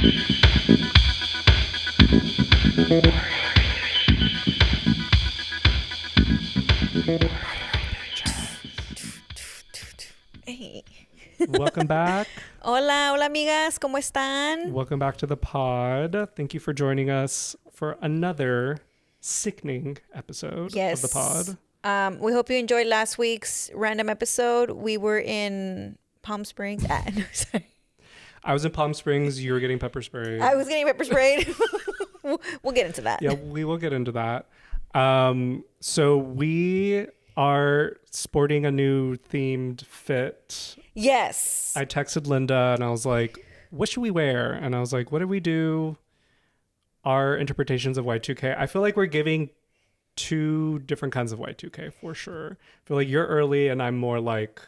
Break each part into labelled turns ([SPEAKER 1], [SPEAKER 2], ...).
[SPEAKER 1] Hey.
[SPEAKER 2] Welcome back.
[SPEAKER 1] Hola, hola amigas, ¿cómo están?
[SPEAKER 2] Welcome back to the pod. Thank you for joining us for another sickening episode of the pod.
[SPEAKER 1] We hope you enjoyed last week's random episode. We were in Palm Springs. No, sorry.
[SPEAKER 2] I was in Palm Springs. You were getting pepper sprayed.
[SPEAKER 1] I was getting pepper sprayed. We'll get into that.
[SPEAKER 2] Yeah, we will get into that. So we are sporting a new themed fit.
[SPEAKER 1] Yes.
[SPEAKER 2] I texted Linda and I was like, what should we wear? And I was like, what did we do? Our interpretations of Y2k. I feel like we're giving two different kinds of Y2k for sure. I feel like you're early and I'm more like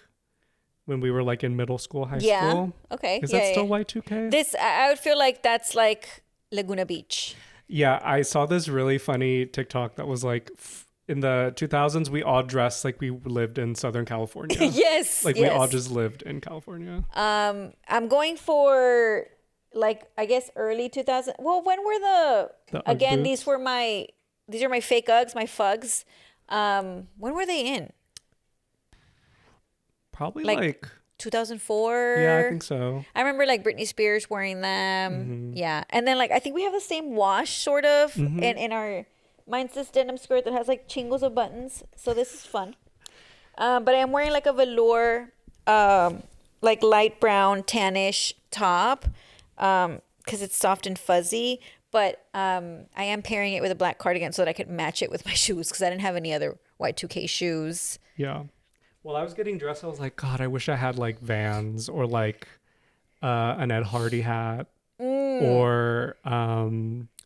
[SPEAKER 2] when we were like in middle school, high school.
[SPEAKER 1] Okay.
[SPEAKER 2] Is that still Y2k?
[SPEAKER 1] I would feel like that's like Laguna Beach.
[SPEAKER 2] Yeah, I saw this really funny TikTok that was like in the 2000s, we all dressed like we lived in Southern California.
[SPEAKER 1] Yes.
[SPEAKER 2] Like we all just lived in California.
[SPEAKER 1] I'm going for like, I guess early 2000. Well, when were again,
[SPEAKER 2] boots?
[SPEAKER 1] these are my fake Uggs, my Fugs. When were they in?
[SPEAKER 2] Probably like
[SPEAKER 1] 2004.
[SPEAKER 2] Yeah, I think so.
[SPEAKER 1] I remember like Britney Spears wearing them.
[SPEAKER 2] Mm-hmm.
[SPEAKER 1] Yeah. And then like, I think we have the same wash sort of in our, mine's this denim skirt that has like chingos of buttons. So this is fun. But I'm wearing like a velour, like light brown tannish top, because it's soft and fuzzy. But I am pairing it with a black cardigan so that I could match it with my shoes because I didn't have any other Y2K shoes.
[SPEAKER 2] Yeah. Well, I was getting dressed. I was like, God, I wish I had like Vans or like an Ed Hardy hat or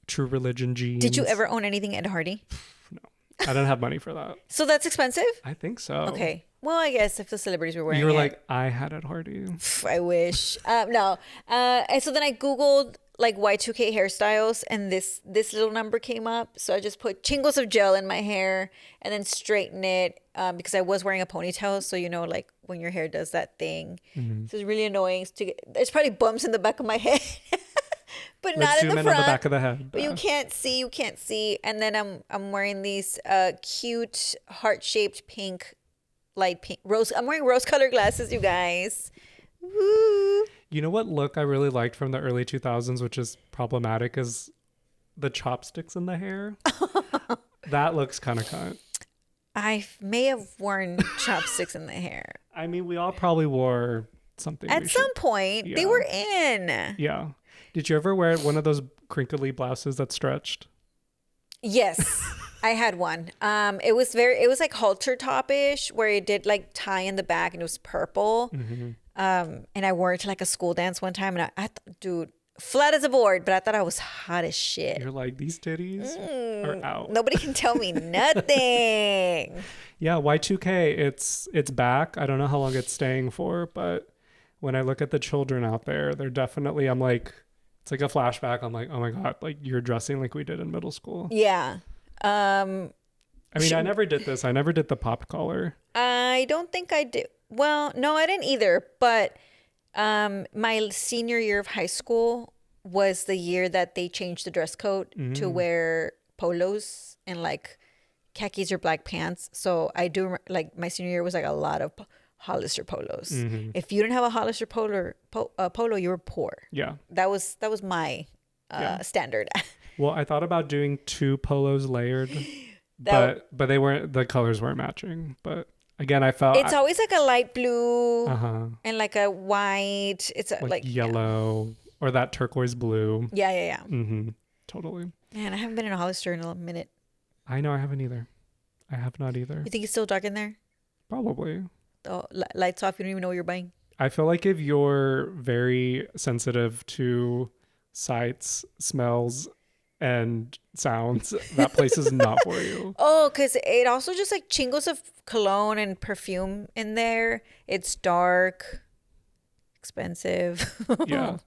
[SPEAKER 2] True Religion jeans.
[SPEAKER 1] Did you ever own anything Ed Hardy?
[SPEAKER 2] No, I didn't have money for that.
[SPEAKER 1] So that's expensive?
[SPEAKER 2] I think so.
[SPEAKER 1] Okay. Well, I guess if the celebrities were wearing it.
[SPEAKER 2] You were like, I had Ed Hardy.
[SPEAKER 1] I wish. No. And so then I Googled like Y2K hairstyles and this little number came up. So I just put chingos of gel in my hair and then straighten it because I was wearing a ponytail. So, you know, like when your hair does that thing. Mm-hmm. So it's really annoying. There's probably bumps in the back of my head. But
[SPEAKER 2] like
[SPEAKER 1] not in the front.
[SPEAKER 2] On the back of the head.
[SPEAKER 1] But you can't see. And then I'm wearing these cute heart-shaped pink, light pink, rose. I'm wearing rose-colored glasses, you guys. Woo.
[SPEAKER 2] You know what look I really liked from the early 2000s, which is problematic, is the chopsticks in the hair. That looks kind of cunt.
[SPEAKER 1] I may have worn chopsticks in the hair.
[SPEAKER 2] I mean, we all probably wore something.
[SPEAKER 1] At some point,
[SPEAKER 2] yeah.
[SPEAKER 1] They were in.
[SPEAKER 2] Yeah. Did you ever wear one of those crinkly blouses that stretched?
[SPEAKER 1] Yes, I had one. It was like halter top-ish where it did like tie in the back and it was purple. Mm-hmm. And I wore it to like a school dance one time and I thought, dude, flat as a board, but I thought I was hot as shit.
[SPEAKER 2] You're like, these titties are out.
[SPEAKER 1] Nobody can tell me nothing.
[SPEAKER 2] Yeah, Y2K, it's back. I don't know how long it's staying for, but when I look at the children out there, they're definitely, I'm like, it's like a flashback. I'm like, oh my God, like you're dressing like we did in middle school.
[SPEAKER 1] Yeah.
[SPEAKER 2] I mean, I never did this. I never did the pop collar.
[SPEAKER 1] I don't think I did. Well, no, I didn't either. But my senior year of high school was the year that they changed the dress code to wear polos and like khakis or black pants. So I do like my senior year was like a lot of Hollister polos. Mm-hmm. If you didn't have a Hollister polo, you were poor.
[SPEAKER 2] Yeah.
[SPEAKER 1] That was my standard.
[SPEAKER 2] Well, I thought about doing two polos layered, but the colors weren't matching. But again, I felt
[SPEAKER 1] it's always like a light blue and like a white. It's like
[SPEAKER 2] yellow or that turquoise blue.
[SPEAKER 1] Yeah.
[SPEAKER 2] Mm-hmm. Totally.
[SPEAKER 1] Man, I haven't been in a Hollister in a minute.
[SPEAKER 2] I know I haven't either. I have not either.
[SPEAKER 1] You think it's still dark in there?
[SPEAKER 2] Probably.
[SPEAKER 1] Oh, lights off. You don't even know what you're buying.
[SPEAKER 2] I feel like if you're very sensitive to sights, smells, and sounds, that place is not for you.
[SPEAKER 1] Oh, because it also just like chingos of cologne and perfume in there. It's dark, expensive.
[SPEAKER 2] Yeah.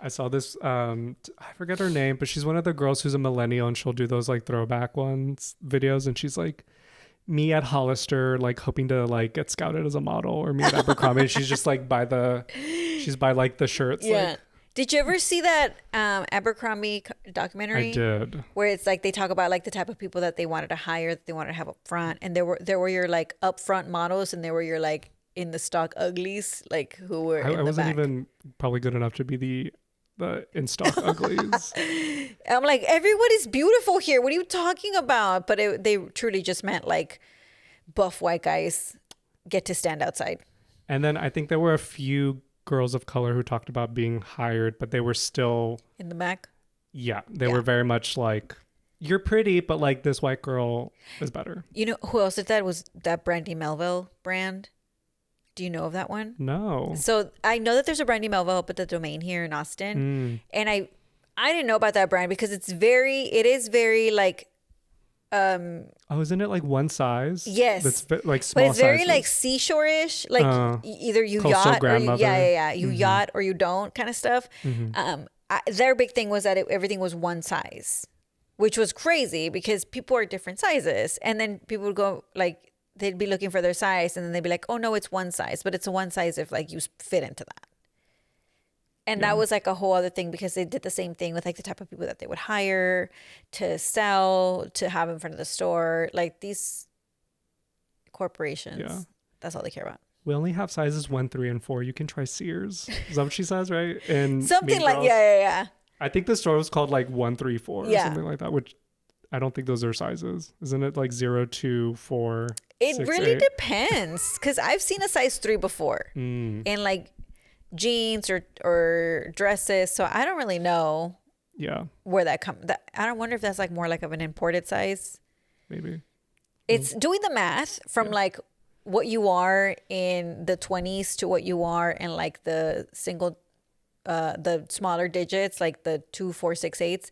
[SPEAKER 2] I saw this, I forget her name, but she's one of the girls who's a millennial and she'll do those like throwback videos. And she's like, me at Hollister, like hoping to like get scouted as a model, or me at Abercrombie. She's just like by like the shirts.
[SPEAKER 1] Yeah.
[SPEAKER 2] Like,
[SPEAKER 1] Did you ever see that Abercrombie documentary?
[SPEAKER 2] I did.
[SPEAKER 1] Where it's like they talk about like the type of people that they wanted to hire, that they wanted to have up front, and there were your like upfront models, and there were your like in the stock uglies, like who were in
[SPEAKER 2] I
[SPEAKER 1] the
[SPEAKER 2] wasn't
[SPEAKER 1] back.
[SPEAKER 2] even probably good enough to be the in stock uglies.
[SPEAKER 1] I'm like, everybody's beautiful here. What are you talking about? But they truly just meant like buff white guys get to stand outside.
[SPEAKER 2] And then I think there were a few girls of color who talked about being hired, but they were still
[SPEAKER 1] In the back?
[SPEAKER 2] yeah, they were very much like, you're pretty, but like this white girl is better.
[SPEAKER 1] You know who else did that? Was that Brandy Melville brand? Do you know of that one?
[SPEAKER 2] No.
[SPEAKER 1] So I know that there's a Brandy Melville up at the Domain here in Austin. And I didn't know about that brand because it is very like
[SPEAKER 2] Oh, isn't it like one size?
[SPEAKER 1] yes,
[SPEAKER 2] That's like small
[SPEAKER 1] but it's very
[SPEAKER 2] sizes.
[SPEAKER 1] like seashore-ish, like either you
[SPEAKER 2] Coastal
[SPEAKER 1] yacht or you,
[SPEAKER 2] grandmother.
[SPEAKER 1] you yacht or you don't kind of stuff. Their big thing was that everything was one size, which was crazy because people are different sizes, and then people would go like they'd be looking for their size, and then they'd be like, oh no, it's one size, but it's a one size if like you fit into that. And that was like a whole other thing because they did the same thing with like the type of people that they would hire to sell, to have in front of the store. Like these corporations, that's all they care about.
[SPEAKER 2] We only have sizes 1, 3, and 4. You can try Sears. Is that what she says, right? And
[SPEAKER 1] Something like, yeah.
[SPEAKER 2] I think the store was called like 1, 3, 4 or something like that, which I don't think those are sizes. Isn't it like 0, 2, 4,
[SPEAKER 1] It
[SPEAKER 2] 6,
[SPEAKER 1] really
[SPEAKER 2] 8?
[SPEAKER 1] depends because I've seen a size 3 before in like jeans or dresses. So I don't really know where that comes. I don't wonder if that's like more like of an imported size.
[SPEAKER 2] Maybe.
[SPEAKER 1] It's doing the math from like what you are in the 20s to what you are in like the single, the smaller digits, like the 2, 4, 6, 8s.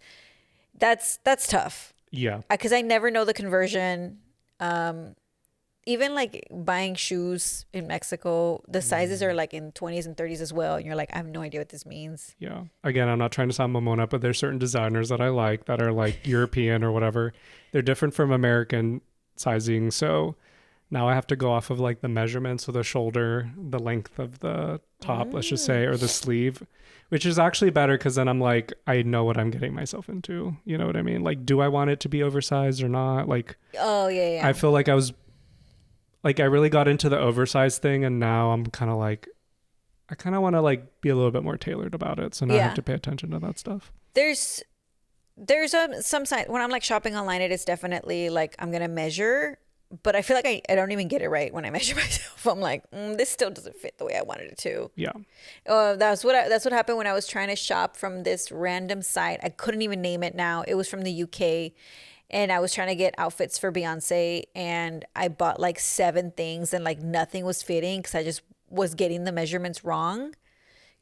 [SPEAKER 1] That's tough.
[SPEAKER 2] Yeah.
[SPEAKER 1] Because I never know the conversion. Even like buying shoes in Mexico, the sizes are like in 20s and 30s as well. And you're like, I have no idea what this means.
[SPEAKER 2] Yeah. Again, I'm not trying to sound Momona, but there's certain designers that I like that are like European or whatever. They're different from American sizing. So now I have to go off of like the measurements of the shoulder, the length of the top, let's just say, or the sleeve, which is actually better because then I'm like, I know what I'm getting myself into. You know what I mean? Like, do I want it to be oversized or not? Like,
[SPEAKER 1] oh, yeah.
[SPEAKER 2] I feel like I really got into the oversized thing, and now I'm kind of like, I kind of want to like be a little bit more tailored about it. So now I have to pay attention to that stuff.
[SPEAKER 1] There's some side when I'm like shopping online, it is definitely like I'm gonna measure, but I feel like I don't even get it right when I measure myself. I'm like, this still doesn't fit the way I wanted it to.
[SPEAKER 2] Yeah.
[SPEAKER 1] That's what happened when I was trying to shop from this random site. I couldn't even name it now. It was from the UK. And I was trying to get outfits for Beyonce, and I bought like 7 things, and like nothing was fitting because I just was getting the measurements wrong.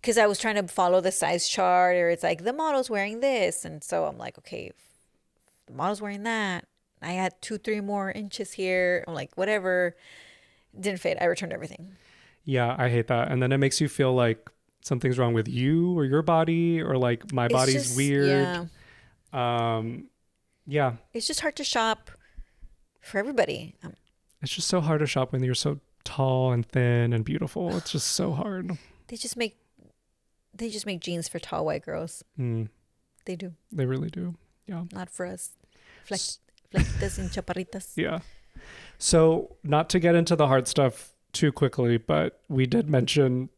[SPEAKER 1] Because I was trying to follow the size chart, or it's like the model's wearing this, and so I'm like, okay, the model's wearing that. I had 2, 3 more inches here. I'm like, whatever, didn't fit. I returned everything.
[SPEAKER 2] Yeah, I hate that, and then it makes you feel like something's wrong with you or your body, or like my body's weird. Yeah.
[SPEAKER 1] It's just hard to shop for everybody.
[SPEAKER 2] It's just so hard to shop when you're so tall and thin and beautiful. It's just so hard.
[SPEAKER 1] They just make jeans for tall white girls. They do.
[SPEAKER 2] They really do. Yeah.
[SPEAKER 1] Not for us. Flaquitas and chaparritas.
[SPEAKER 2] Yeah. So not to get into the hard stuff too quickly, but we did mention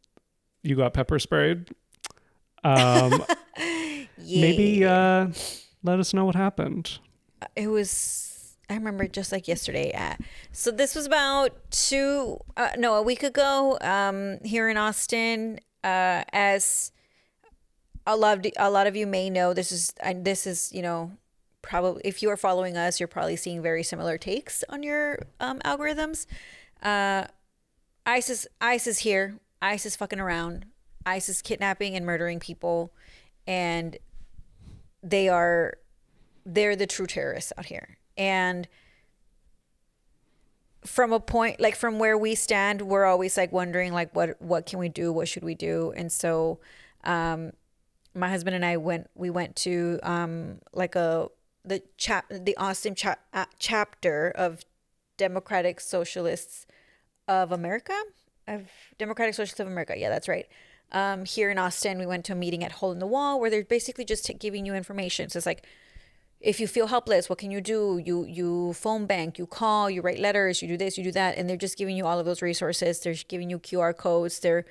[SPEAKER 2] you got pepper sprayed. Maybe let us know what happened.
[SPEAKER 1] It was, I remember just like yesterday. So this was about a week ago here in Austin. As a lot of you may know, this is, you know, probably if you are following us, you're probably seeing very similar takes on your algorithms. ICE is here. ICE is fucking around. ICE is kidnapping and murdering people, and they're the true terrorists out here. And from a point, like from where we stand, we're always like wondering like what can we do? What should we do? And so my husband and I went to the Austin chapter of Democratic Socialists of America. Yeah, that's right. Here in Austin, we went to a meeting at Hole in the Wall where they're basically just giving you information. So it's like, if you feel helpless, what can you do? You phone bank, you call, you write letters, you do this, you do that, and they're just giving you all of those resources. They're giving you QR codes. They're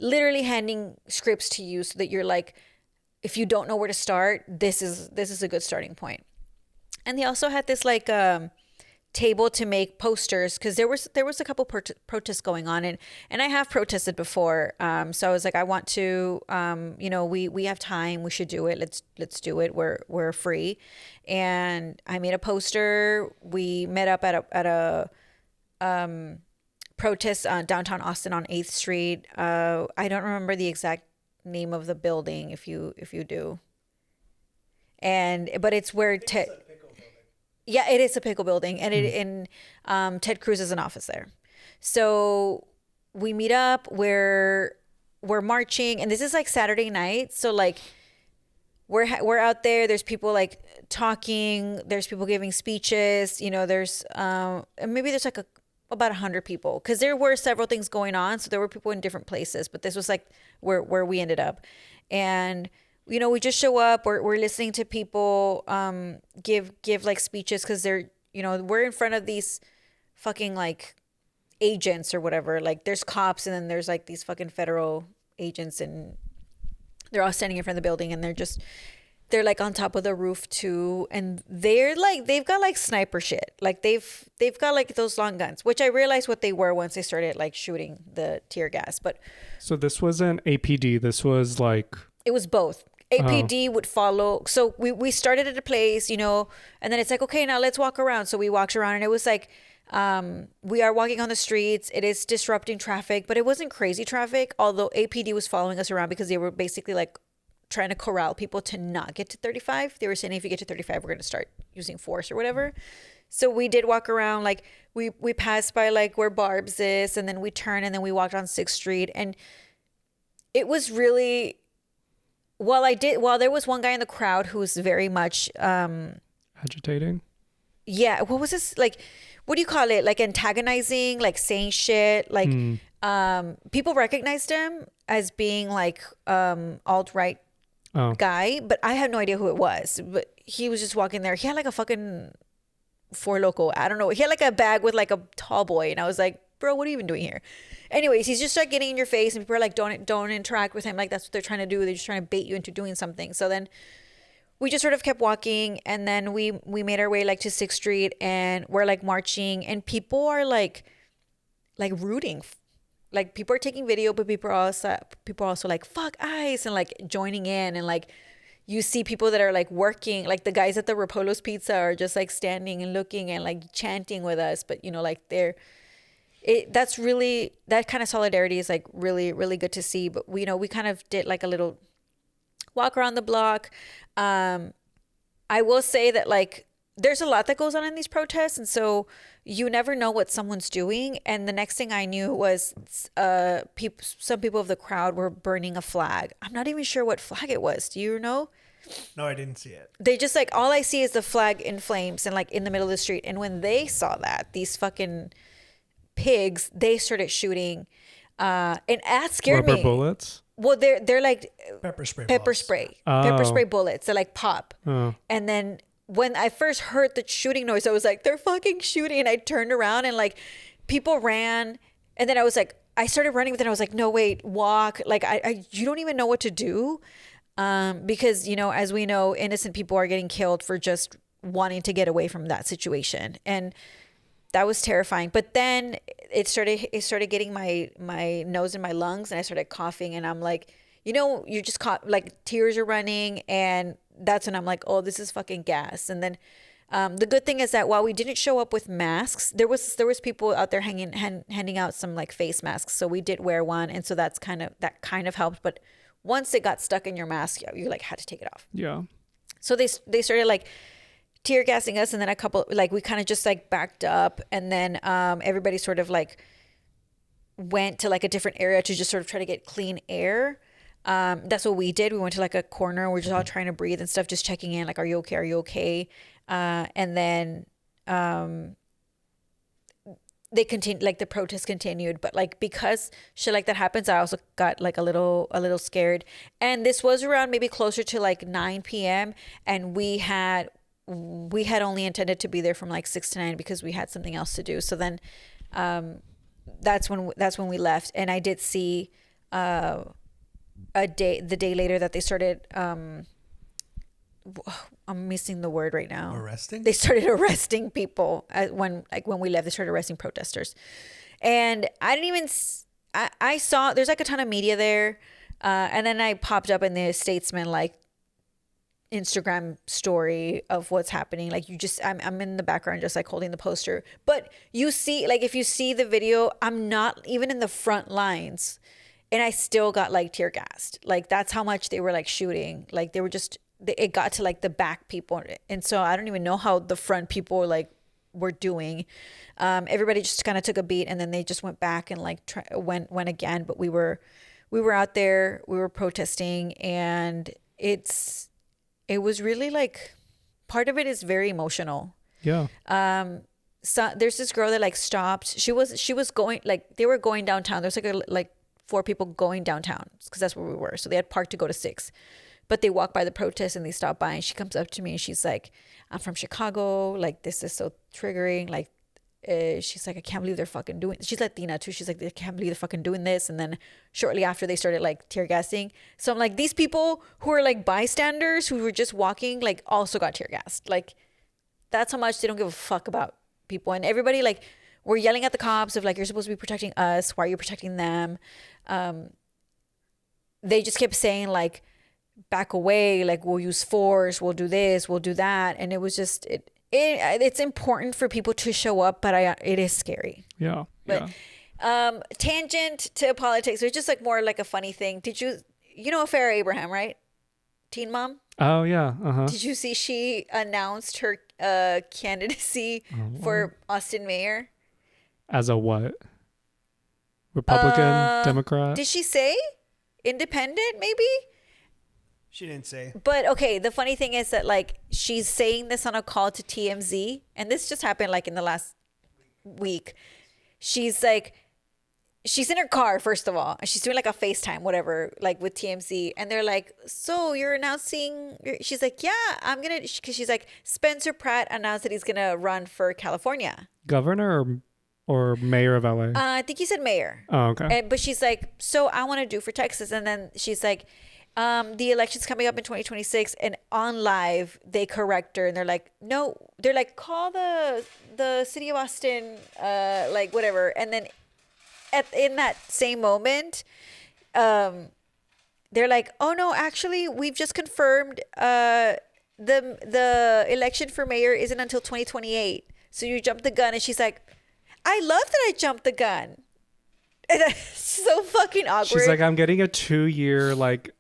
[SPEAKER 1] literally handing scripts to you so that you're like, if you don't know where to start, this is a good starting point. And they also had this like table to make posters because there was a couple protests going on, and I have protested before. So I was like, I want to, we have time, we should do it. Let's do it. We're free, and I made a poster. We met up at a protest downtown Austin on 8th Street. I don't remember the exact name of the building if you do. But it's where yeah, it is a pickle building, and Ted Cruz is an office there. So we meet up, we're marching, and this is like Saturday night. So like we're out there. There's people like talking. There's people giving speeches. There's maybe there's like about 100 people because there were several things going on. So there were people in different places, but this was like where we ended up, and we just show up. We're listening to people give like speeches because they're we're in front of these fucking like agents or whatever. Like there's cops and then there's like these fucking federal agents, and they're all standing in front of the building, and they're like on top of the roof too, and they've got like sniper shit. Like they've got like those long guns, which I realized what they were once they started like shooting the tear gas. But
[SPEAKER 2] so this wasn't APD. This was like
[SPEAKER 1] it was both. APD would follow. So we started at a place, and then it's like, okay, now let's walk around. So we walked around, and it was like, we are walking on the streets. It is disrupting traffic, but it wasn't crazy traffic. Although APD was following us around because they were basically like trying to corral people to not get to 35. They were saying if you get to 35, we're going to start using force or whatever. So we did walk around, like we passed by like where Barb's is, and then we turned, and then we walked on 6th Street, and it was really. While there was one guy in the crowd who was very much
[SPEAKER 2] agitating.
[SPEAKER 1] Yeah, what was this like? What do you call it? Like antagonizing, like saying shit. Like people recognized him as being like alt-right guy, but I had no idea who it was. But he was just walking there. He had like a fucking Four Loko. I don't know. He had like a bag with like a tall boy, and I was like, bro, what are you even doing here? Anyways, he's just like getting in your face, and people are like, don't interact with him. Like that's what they're trying to do. They're just trying to bait you into doing something. So then we just sort of kept walking, and then we made our way like to 6th Street, and we're like marching, and people are like rooting. Like people are taking video, but people are also like fuck ICE and like joining in, and like you see people that are like working, like the guys at the Rapolo's Pizza are just like standing and looking and like chanting with us, but like that kind of solidarity is like really, really good to see. But we kind of did like a little walk around the block. I will say that like there's a lot that goes on in these protests, and so you never know what someone's doing. And the next thing I knew was some people of the crowd were burning a flag. I'm not even sure what flag it was. Do you know?
[SPEAKER 3] No, I didn't see it.
[SPEAKER 1] They just like, all I see is the flag in flames and like in the middle of the street. And when they saw that, these fucking pigs, they started shooting, and that scared me.
[SPEAKER 2] Rubber bullets?
[SPEAKER 1] Well, they're like
[SPEAKER 3] Pepper spray.
[SPEAKER 1] pepper spray bullets. They're like pop. And then when I first heard the shooting noise, I was like, they're fucking shooting. And I turned around, and like people ran, and then I was like, I started running, but then I was like, no, wait, walk. Like you don't even know what to do, because as we know, innocent people are getting killed for just wanting to get away from that situation, and that was terrifying. But then it started getting my nose and my lungs, and I started coughing, and I'm like, you just caught, like tears are running, and that's when I'm like, oh, this is fucking gas. And then the good thing is that while we didn't show up with masks, there was people out there handing out some like face masks, so we did wear one, and so that kind of helped. But once it got stuck in your mask, you like had to take it off.
[SPEAKER 2] Yeah.
[SPEAKER 1] So they started like tear gassing us, and then a couple, like we kind of just like backed up, and then everybody sort of like went to like a different area to just sort of try to get clean air. That's what we did. We went to like a corner. We're just all trying to breathe and stuff, just checking in, like, are you okay? Are you okay? And then they continued, like the protest continued, but like because shit like that happens, I also got like a little scared. And this was around maybe closer to like 9 p.m. and we had only intended to be there from like 6 to 9 because we had something else to do. So then that's when we left. And I did see the day later that they started I'm missing the word right now.
[SPEAKER 3] Arresting?
[SPEAKER 1] They started arresting people when we left. They started arresting protesters, and I didn't even. I saw there's like a ton of media there, and then I popped up in the Statesman like Instagram story of what's happening. Like I'm in the background just like holding the poster, but you see, like if you see the video, I'm not even in the front lines, and I still got like tear gassed. Like that's how much they were like shooting. Like they were just. It got to like the back people, and so I don't even know how the front people like were doing. Everybody just kind of took a beat, and then they just went back and like went again. But we were out there, we were protesting, and it was really like part of it is very emotional.
[SPEAKER 2] Yeah.
[SPEAKER 1] So there's this girl that like stopped. She was going like they were going downtown. There's like 4 people going downtown because that's where we were. So they had parked to go to 6. But they walked by the protest and they stopped by, and she comes up to me and she's like, I'm from Chicago. Like, this is so triggering. Like, she's like, I can't believe they're fucking doing. She's Latina too. She's like, I can't believe they're fucking doing this. And then shortly after they started like tear gassing. So I'm like, these people who are like bystanders who were just walking, like also got tear gassed. Like, that's how much they don't give a fuck about people. And everybody like, we're yelling at the cops of like, you're supposed to be protecting us. Why are you protecting them? They just kept saying like, back away, like we'll use force, we'll do this, we'll do that. And it was just it's important for people to show up, but it is scary.
[SPEAKER 2] Yeah.
[SPEAKER 1] But tangent to politics, it's just like more like a funny thing. Did you know Farrah Abraham, right? Teen Mom?
[SPEAKER 2] Oh yeah.
[SPEAKER 1] Did you see she announced her candidacy for Austin mayor?
[SPEAKER 2] As a what? Republican, Democrat?
[SPEAKER 1] Did she say independent maybe?
[SPEAKER 3] She didn't say.
[SPEAKER 1] But okay, the funny thing is that like she's saying this on a call to TMZ, and this just happened like in the last week. She's like, she's in her car first of all, and she's doing like a FaceTime, whatever, like with TMZ, and they're like, "So you're announcing?" She's like, "Yeah, I'm gonna," because she's like, Spencer Pratt announced that he's gonna run for California,
[SPEAKER 2] governor or mayor of LA.
[SPEAKER 1] I think he said mayor.
[SPEAKER 2] Oh, okay.
[SPEAKER 1] But she's like, "So I want to do for Texas," and then she's like. The election's coming up in 2026, and on live they correct her, and they're like, no, they're like, call the city of Austin, like whatever, and then in that same moment, they're like, oh no, actually we've just confirmed the election for mayor isn't until 2028, so you jumped the gun. And she's like, I love that I jumped the gun. And that's so fucking awkward.
[SPEAKER 2] She's like, I'm getting a 2-year like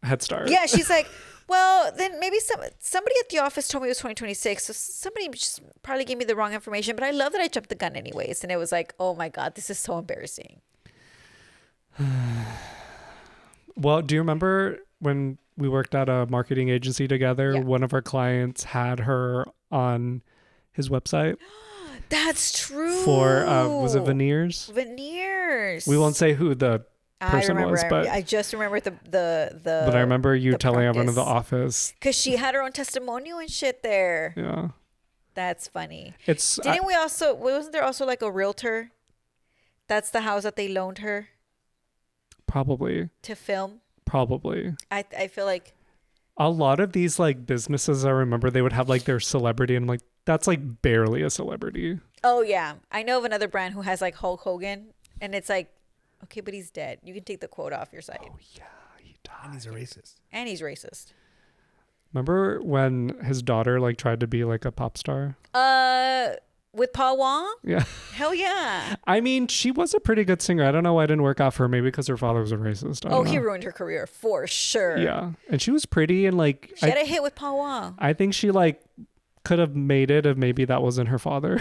[SPEAKER 2] head start.
[SPEAKER 1] Yeah, she's like, well, then maybe somebody at the office told me it was 2026, so somebody just probably gave me the wrong information, but I love that I jumped the gun anyways. And it was like, oh my God, this is so embarrassing.
[SPEAKER 2] Well, do you remember when we worked at a marketing agency together?
[SPEAKER 1] Yeah.
[SPEAKER 2] One of our clients had her on his website.
[SPEAKER 1] That's true.
[SPEAKER 2] For, was it Veneers?
[SPEAKER 1] Veneers.
[SPEAKER 2] We won't say who the person was, but
[SPEAKER 1] I just remember the
[SPEAKER 2] but I remember you telling everyone in the
[SPEAKER 1] practice.
[SPEAKER 2] office
[SPEAKER 1] Because she had her own testimonial and shit there.
[SPEAKER 2] Yeah,
[SPEAKER 1] That's funny.
[SPEAKER 2] wasn't
[SPEAKER 1] there also like a realtor? That's the house that they loaned her
[SPEAKER 2] probably
[SPEAKER 1] to film. I feel like
[SPEAKER 2] a lot of these like businesses, I remember they would have like their celebrity, and I'm like, that's like barely a celebrity.
[SPEAKER 1] Oh yeah, I know of another brand who has like Hulk Hogan, and it's like, okay, but he's dead. You can take the quote off your site.
[SPEAKER 2] Oh yeah, he died.
[SPEAKER 3] And he's a racist.
[SPEAKER 1] And he's racist.
[SPEAKER 2] Remember when his daughter like tried to be like a pop star?
[SPEAKER 1] With Paul Wong?
[SPEAKER 2] Yeah.
[SPEAKER 1] Hell yeah.
[SPEAKER 2] I mean, she was a pretty good singer. I don't know why it didn't work out for her. Maybe because her father was a racist. I don't know.
[SPEAKER 1] He ruined her career for sure.
[SPEAKER 2] Yeah, and she was pretty, and like
[SPEAKER 1] she had a hit with Paul Wong.
[SPEAKER 2] I think she like could have made it if maybe that wasn't her father.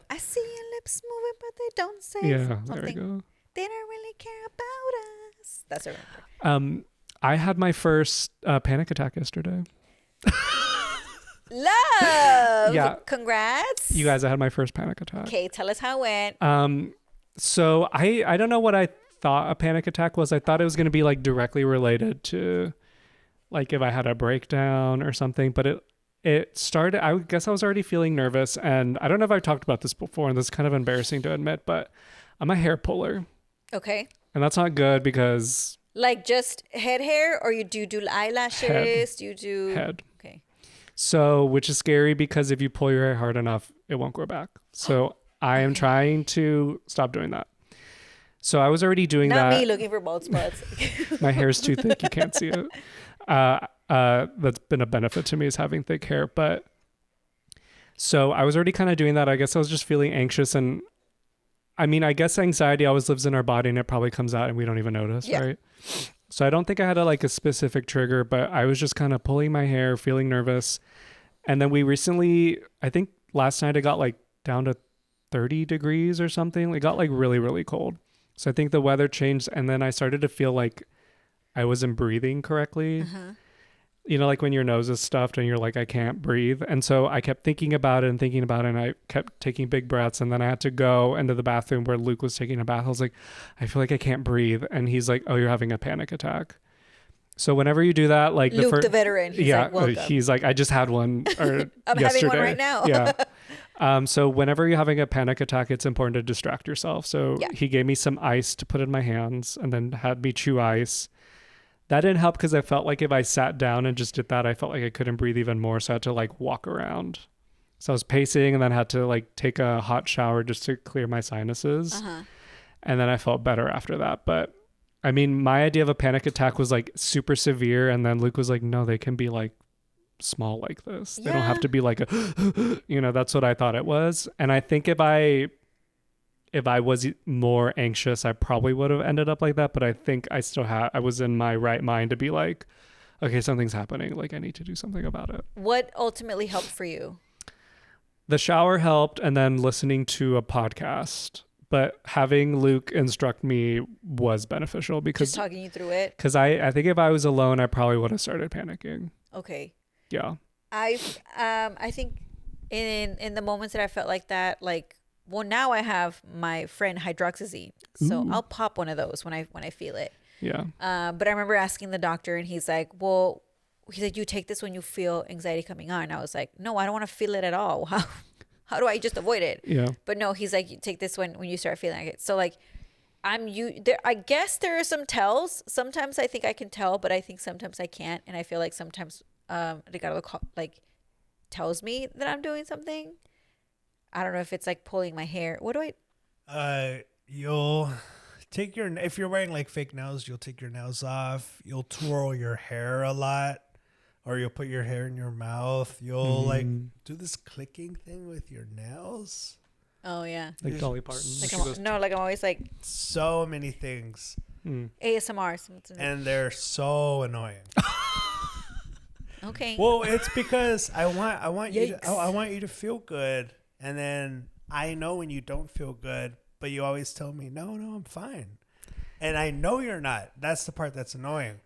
[SPEAKER 1] I see your lips moving, but they don't say
[SPEAKER 2] Yeah,
[SPEAKER 1] something.
[SPEAKER 2] there you go.
[SPEAKER 1] They don't really care about us. That's what I remember.
[SPEAKER 2] I had my first panic attack yesterday.
[SPEAKER 1] Love.
[SPEAKER 2] Yeah.
[SPEAKER 1] Congrats.
[SPEAKER 2] You guys, I had my first panic attack.
[SPEAKER 1] Okay, tell us how it went.
[SPEAKER 2] So I don't know what I thought a panic attack was. I thought it was going to be like directly related to like if I had a breakdown or something, but it started, I guess I was already feeling nervous, and I don't know if I've talked about this before, and this is kind of embarrassing to admit, but I'm a hair puller.
[SPEAKER 1] Okay.
[SPEAKER 2] And that's not good because
[SPEAKER 1] Like just head hair, or you do eyelashes?
[SPEAKER 2] Head.
[SPEAKER 1] Do you do
[SPEAKER 2] head.
[SPEAKER 1] Okay.
[SPEAKER 2] So, which is scary because if you pull your hair hard enough, it won't grow back. So I am trying to stop doing that. So I was already doing
[SPEAKER 1] Not
[SPEAKER 2] that.
[SPEAKER 1] me looking for bald spots.
[SPEAKER 2] My hair's too thick. You can't see it. That's been a benefit to me is having thick hair. But so I was already kind of doing that. I guess I was just feeling anxious. And I mean, I guess anxiety always lives in our body and it probably comes out and we don't even notice,
[SPEAKER 1] Yeah.
[SPEAKER 2] right? So I don't think I had a specific trigger, but I was just kind of pulling my hair, feeling nervous. And then we recently, I think last night it got like down to 30 degrees or something. It got like really, really cold. So I think the weather changed, and then I started to feel like I wasn't breathing correctly. You know, like when your nose is stuffed and you're like, I can't breathe. And so I kept thinking about it, and I kept taking big breaths. And then I had to go into the bathroom where Luke was taking a bath. I was like, I feel like I can't breathe. And he's like, oh, you're having a panic attack. So whenever you do that, like
[SPEAKER 1] Luke, the veteran. He's like, welcome.
[SPEAKER 2] he's like, I just had one or
[SPEAKER 1] I'm
[SPEAKER 2] yesterday.
[SPEAKER 1] having one right now.
[SPEAKER 2] Yeah. So whenever you're having a panic attack, it's important to distract yourself. So he gave me some ice to put in my hands and then had me chew ice. That didn't help because I felt like if I sat down and just did that, I felt like I couldn't breathe even more. So I had to like walk around. So I was pacing and then had to like take a hot shower just to clear my sinuses. And then I felt better after that. But I mean, my idea of a panic attack was like super severe. And then Luke was like, no, they can be like small like this. They don't have to be like a, you know, that's what I thought it was. And I think if I was more anxious, I probably would have ended up like that. But I think I was in my right mind to be like, okay, something's happening. Like I need to do something about it.
[SPEAKER 1] What ultimately helped for you?
[SPEAKER 2] The shower helped, and then listening to a podcast. But having Luke instruct me was beneficial because
[SPEAKER 1] Just talking you through it.
[SPEAKER 2] Because I think if I was alone, I probably would have started panicking.
[SPEAKER 1] Okay.
[SPEAKER 2] Yeah.
[SPEAKER 1] I think in the moments that I felt like that, like, well, now I have my friend hydroxyzine, so I'll pop one of those when I feel it.
[SPEAKER 2] Yeah.
[SPEAKER 1] But I remember asking the doctor, and he's like, you take this when you feel anxiety coming on. I was like, no, I don't want to feel it at all. How do I just avoid it?
[SPEAKER 2] Yeah.
[SPEAKER 1] But no, he's like, you take this when you start feeling like it. So like, I guess there are some tells. Sometimes I think I can tell, but I think sometimes I can't. And I feel like sometimes Ricardo like tells me that I'm doing something. I don't know if it's like pulling my hair. What do I?
[SPEAKER 3] You'll take if you're wearing like fake nails, you'll take your nails off. You'll twirl your hair a lot, or you'll put your hair in your mouth. You'll like do this clicking thing with your nails.
[SPEAKER 1] Oh yeah.
[SPEAKER 2] Like Dolly Parton.
[SPEAKER 1] Like I'm always like
[SPEAKER 3] so many things.
[SPEAKER 1] ASMR.
[SPEAKER 3] And they're so annoying.
[SPEAKER 1] Okay.
[SPEAKER 3] Well, it's because I want you to feel good, and then I know when you don't feel good, but you always tell me, no, I'm fine. And I know you're not. That's the part that's annoying.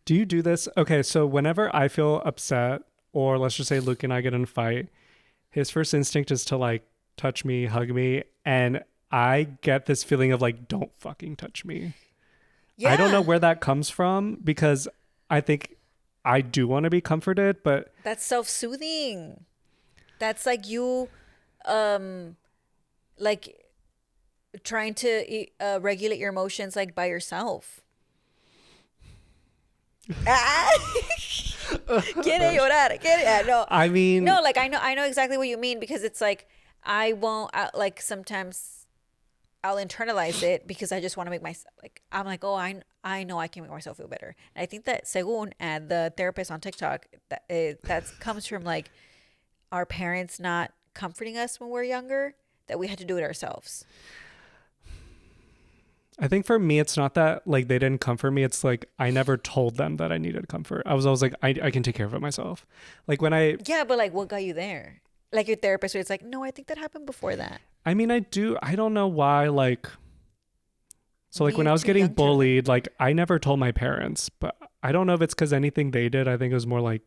[SPEAKER 2] Do you do this? Okay, so whenever I feel upset, or let's just say Luke and I get in a fight, his first instinct is to like touch me, hug me, and I get this feeling of like, don't fucking touch me. Yeah. I don't know where that comes from because I think I do want to be comforted, but
[SPEAKER 1] that's self-soothing. That's like you like trying to regulate your emotions like by yourself. Quiere llorar. No.
[SPEAKER 2] I mean,
[SPEAKER 1] no, like I know exactly what you mean, because it's like like sometimes I'll internalize it because I just want to make myself like, I'm like, oh, I know I can make myself feel better. And I think that según the therapist on TikTok, that comes from like our parents not comforting us when we're younger, that we had to do it ourselves.
[SPEAKER 2] I think for me, it's not that like they didn't comfort me. It's like I never told them that I needed comfort. I was always like, I can take care of it myself. Like when yeah,
[SPEAKER 1] but like what got you there? Like your therapist, it's like, no, I think that happened before that.
[SPEAKER 2] I mean, I don't know why. Like, so like when I was getting bullied, like I never told my parents, but I don't know if it's because anything they did. I think it was more like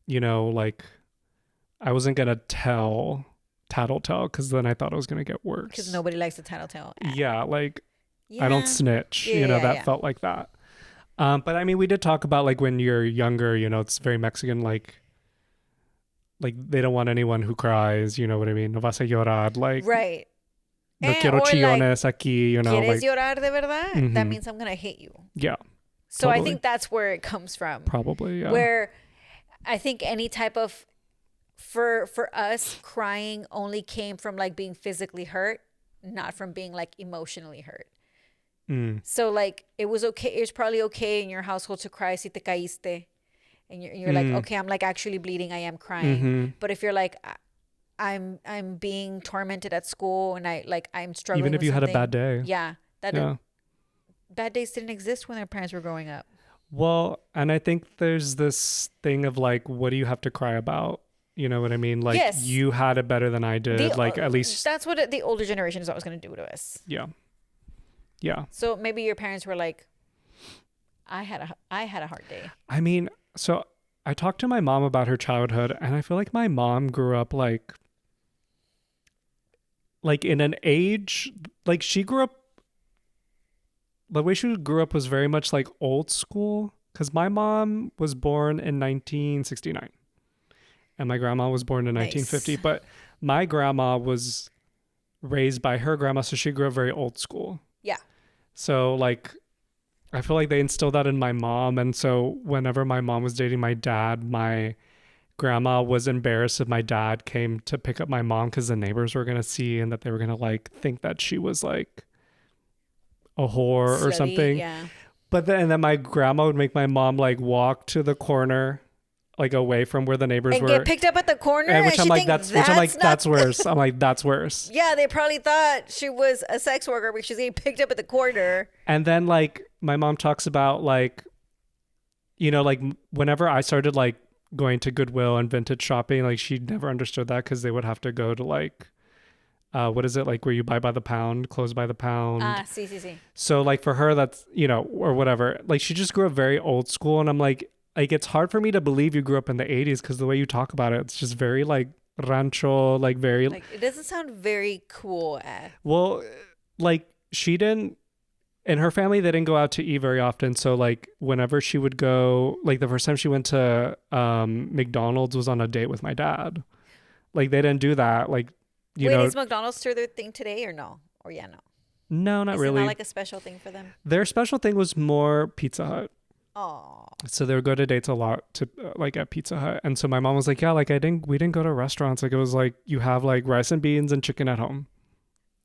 [SPEAKER 2] you know, like I wasn't going to tattletale because then I thought it was going to get worse.
[SPEAKER 1] Because nobody likes to tattletale.
[SPEAKER 2] Yeah, like
[SPEAKER 1] Yeah.
[SPEAKER 2] I don't snitch,
[SPEAKER 1] Yeah,
[SPEAKER 2] you know,
[SPEAKER 1] yeah,
[SPEAKER 2] that
[SPEAKER 1] yeah.
[SPEAKER 2] felt like that. But I mean, we did talk about like when you're younger, you know, it's very Mexican, like they don't want anyone who cries, you know what I mean? No vas a llorar, like
[SPEAKER 1] Right.
[SPEAKER 2] no quiero
[SPEAKER 1] or like,
[SPEAKER 2] chillones aquí, you know,
[SPEAKER 1] ¿quieres
[SPEAKER 2] like
[SPEAKER 1] llorar de verdad? That means I'm going to hit you.
[SPEAKER 2] yeah,
[SPEAKER 1] So I
[SPEAKER 2] totally.
[SPEAKER 1] think that's where it comes from.
[SPEAKER 2] Probably, yeah.
[SPEAKER 1] Where I think any type of, for us, crying only came from like being physically hurt, not from being like emotionally hurt. So like it was okay. It was probably okay in your household to cry si te caíste. And you're like, okay, I'm like actually bleeding. I am crying. But if you're like, I'm being tormented at school and I'm struggling.
[SPEAKER 2] Even if
[SPEAKER 1] with
[SPEAKER 2] you had a
[SPEAKER 1] something.
[SPEAKER 2] bad day.
[SPEAKER 1] Yeah.
[SPEAKER 2] Yeah.
[SPEAKER 1] Bad days didn't exist when their parents were growing up.
[SPEAKER 2] Well, and I think there's this thing of like, what do you have to cry about? You know what I mean? Like
[SPEAKER 1] Yes.
[SPEAKER 2] you had it better than I did. Like at least
[SPEAKER 1] that's what the older generation is always going to do to us.
[SPEAKER 2] Yeah. Yeah.
[SPEAKER 1] So maybe your parents were like, I had a hard day.
[SPEAKER 2] I mean, so I talked to my mom about her childhood, and I feel like my mom grew up like in an age, like she grew up, the way she grew up was very much like old school, because my mom was born in 1969 and my grandma was born in 1950, but my grandma was raised by her grandma, so she grew up very old school.
[SPEAKER 1] Yeah.
[SPEAKER 2] So like I feel like they instilled that in my mom, and so whenever my mom was dating my dad, my grandma was embarrassed if my dad came to pick up my mom because the neighbors were going to see and that they were going to like think that she was like a whore or something.
[SPEAKER 1] Yeah.
[SPEAKER 2] But then my grandma would make my mom like walk to the corner, like away from where the neighbors were.
[SPEAKER 1] And get picked up at the corner.
[SPEAKER 2] And which
[SPEAKER 1] and
[SPEAKER 2] I'm like, that's worse. I'm like, that's worse.
[SPEAKER 1] Yeah, they probably thought she was a sex worker because she's getting picked up at the corner.
[SPEAKER 2] And then like my mom talks about like, you know, like whenever I started like going to Goodwill and vintage shopping, like she never understood that because they would have to go to like what is it, like where you buy by the pound, clothes by the pound.
[SPEAKER 1] See.
[SPEAKER 2] So like for her, that's, you know, or whatever, like she just grew up very old school, and I'm like it's hard for me to believe you grew up in the 80s because the way you talk about it, it's just very like rancho, like very
[SPEAKER 1] like it doesn't sound very cool.
[SPEAKER 2] Well, like she didn't, in her family, they didn't go out to eat very often. So like whenever she would go, like the first time she went to McDonald's was on a date with my dad. Like they didn't do that. Like, you know.
[SPEAKER 1] Is McDonald's still their thing today or no? Or yeah, no.
[SPEAKER 2] No, not really.
[SPEAKER 1] Is it not like a special thing for them?
[SPEAKER 2] Their special thing was more Pizza Hut.
[SPEAKER 1] Oh.
[SPEAKER 2] So they would go to dates a lot to like at Pizza Hut. And so my mom was like, yeah, like we didn't go to restaurants. Like it was like you have like rice and beans and chicken at home.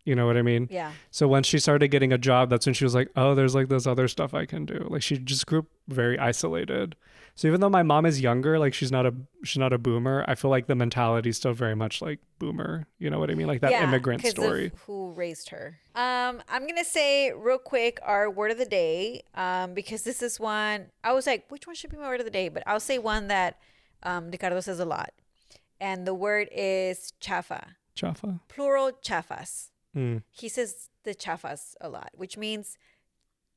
[SPEAKER 2] You know what I mean?
[SPEAKER 1] Yeah.
[SPEAKER 2] So once she started getting a job, that's when she was like, oh, there's like this other stuff I can do. Like she just grew up very isolated. So even though my mom is younger, like she's not a boomer, I feel like the mentality is still very much like boomer. You know what I mean? Like that immigrant story.
[SPEAKER 1] Of who raised her. I'm gonna say real quick our word of the day. Because this is one I was like, which one should be my word of the day? But I'll say one that Ricardo says a lot. And the word is chafa.
[SPEAKER 2] Chafa.
[SPEAKER 1] Plural chafas. He says the chafas a lot, which means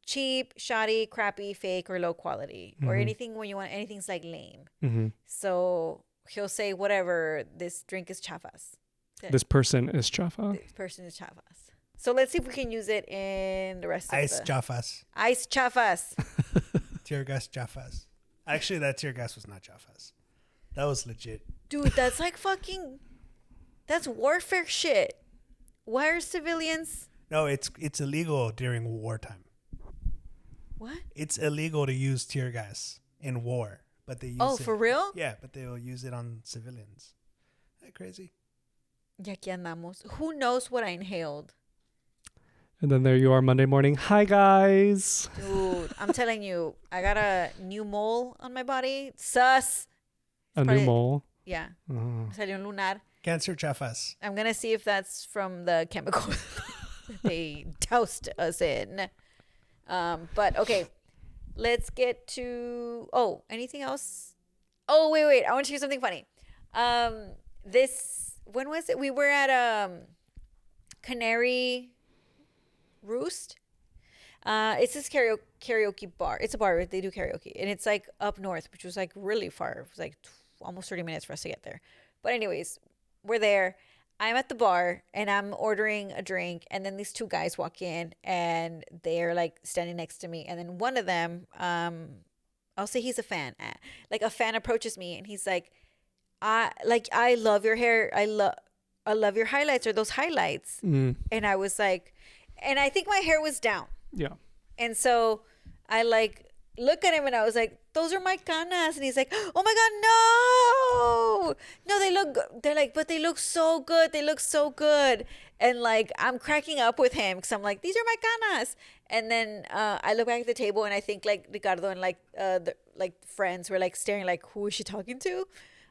[SPEAKER 1] cheap, shoddy, crappy, fake, or low quality, or anything when you want anything's like lame. So he'll say whatever, this drink is chafas.
[SPEAKER 2] This person is chafa.
[SPEAKER 1] This person is chafas. So let's see if we can use it in the rest of
[SPEAKER 3] Ice chafas.
[SPEAKER 1] Ice chafas.
[SPEAKER 3] Tear gas chafas. Actually, that tear gas was not chafas. That was legit.
[SPEAKER 1] Dude, that's like fucking, that's warfare shit. Why are civilians?
[SPEAKER 3] No, it's illegal during wartime.
[SPEAKER 1] What?
[SPEAKER 3] It's illegal to use tear gas in war, but they use
[SPEAKER 1] Oh,
[SPEAKER 3] it.
[SPEAKER 1] for real?
[SPEAKER 3] Yeah, but they will use it on civilians. Isn't that crazy?
[SPEAKER 1] Ya aquí andamos. Who knows what I inhaled?
[SPEAKER 2] And then there you are Monday morning. Hi, guys.
[SPEAKER 1] Dude, I'm telling you, I got a new mole on my body. Sus.
[SPEAKER 2] A new mole?
[SPEAKER 1] Yeah.
[SPEAKER 2] Oh.
[SPEAKER 1] Salió un lunar.
[SPEAKER 3] Cancer chafas.
[SPEAKER 1] I'm going to see if that's from the chemical they doused us in. But okay, let's get to, anything else? Oh, wait. I want to share something funny. When was it? We were at Canary Roost. It's this karaoke bar. It's a bar. They do karaoke. And it's like up north, which was like really far. It was like almost 30 minutes for us to get there. But anyways, we're there. I'm at the bar and I'm ordering a drink, and then these two guys walk in and they're like standing next to me, and then one of them, I'll say he's a fan. Like a fan approaches me and he's like, I love your hair. I love your highlights, or those highlights. And I was like, and I think my hair was down.
[SPEAKER 2] Yeah.
[SPEAKER 1] And so I like look at him and I was like, those are my canas. And he's like, oh my God, no, they look, they're like, but they look so good. They look so good. And like, I'm cracking up with him because I'm like, these are my canas. And then I look back at the table and I think like Ricardo and like the like friends were like staring like, who is she talking to?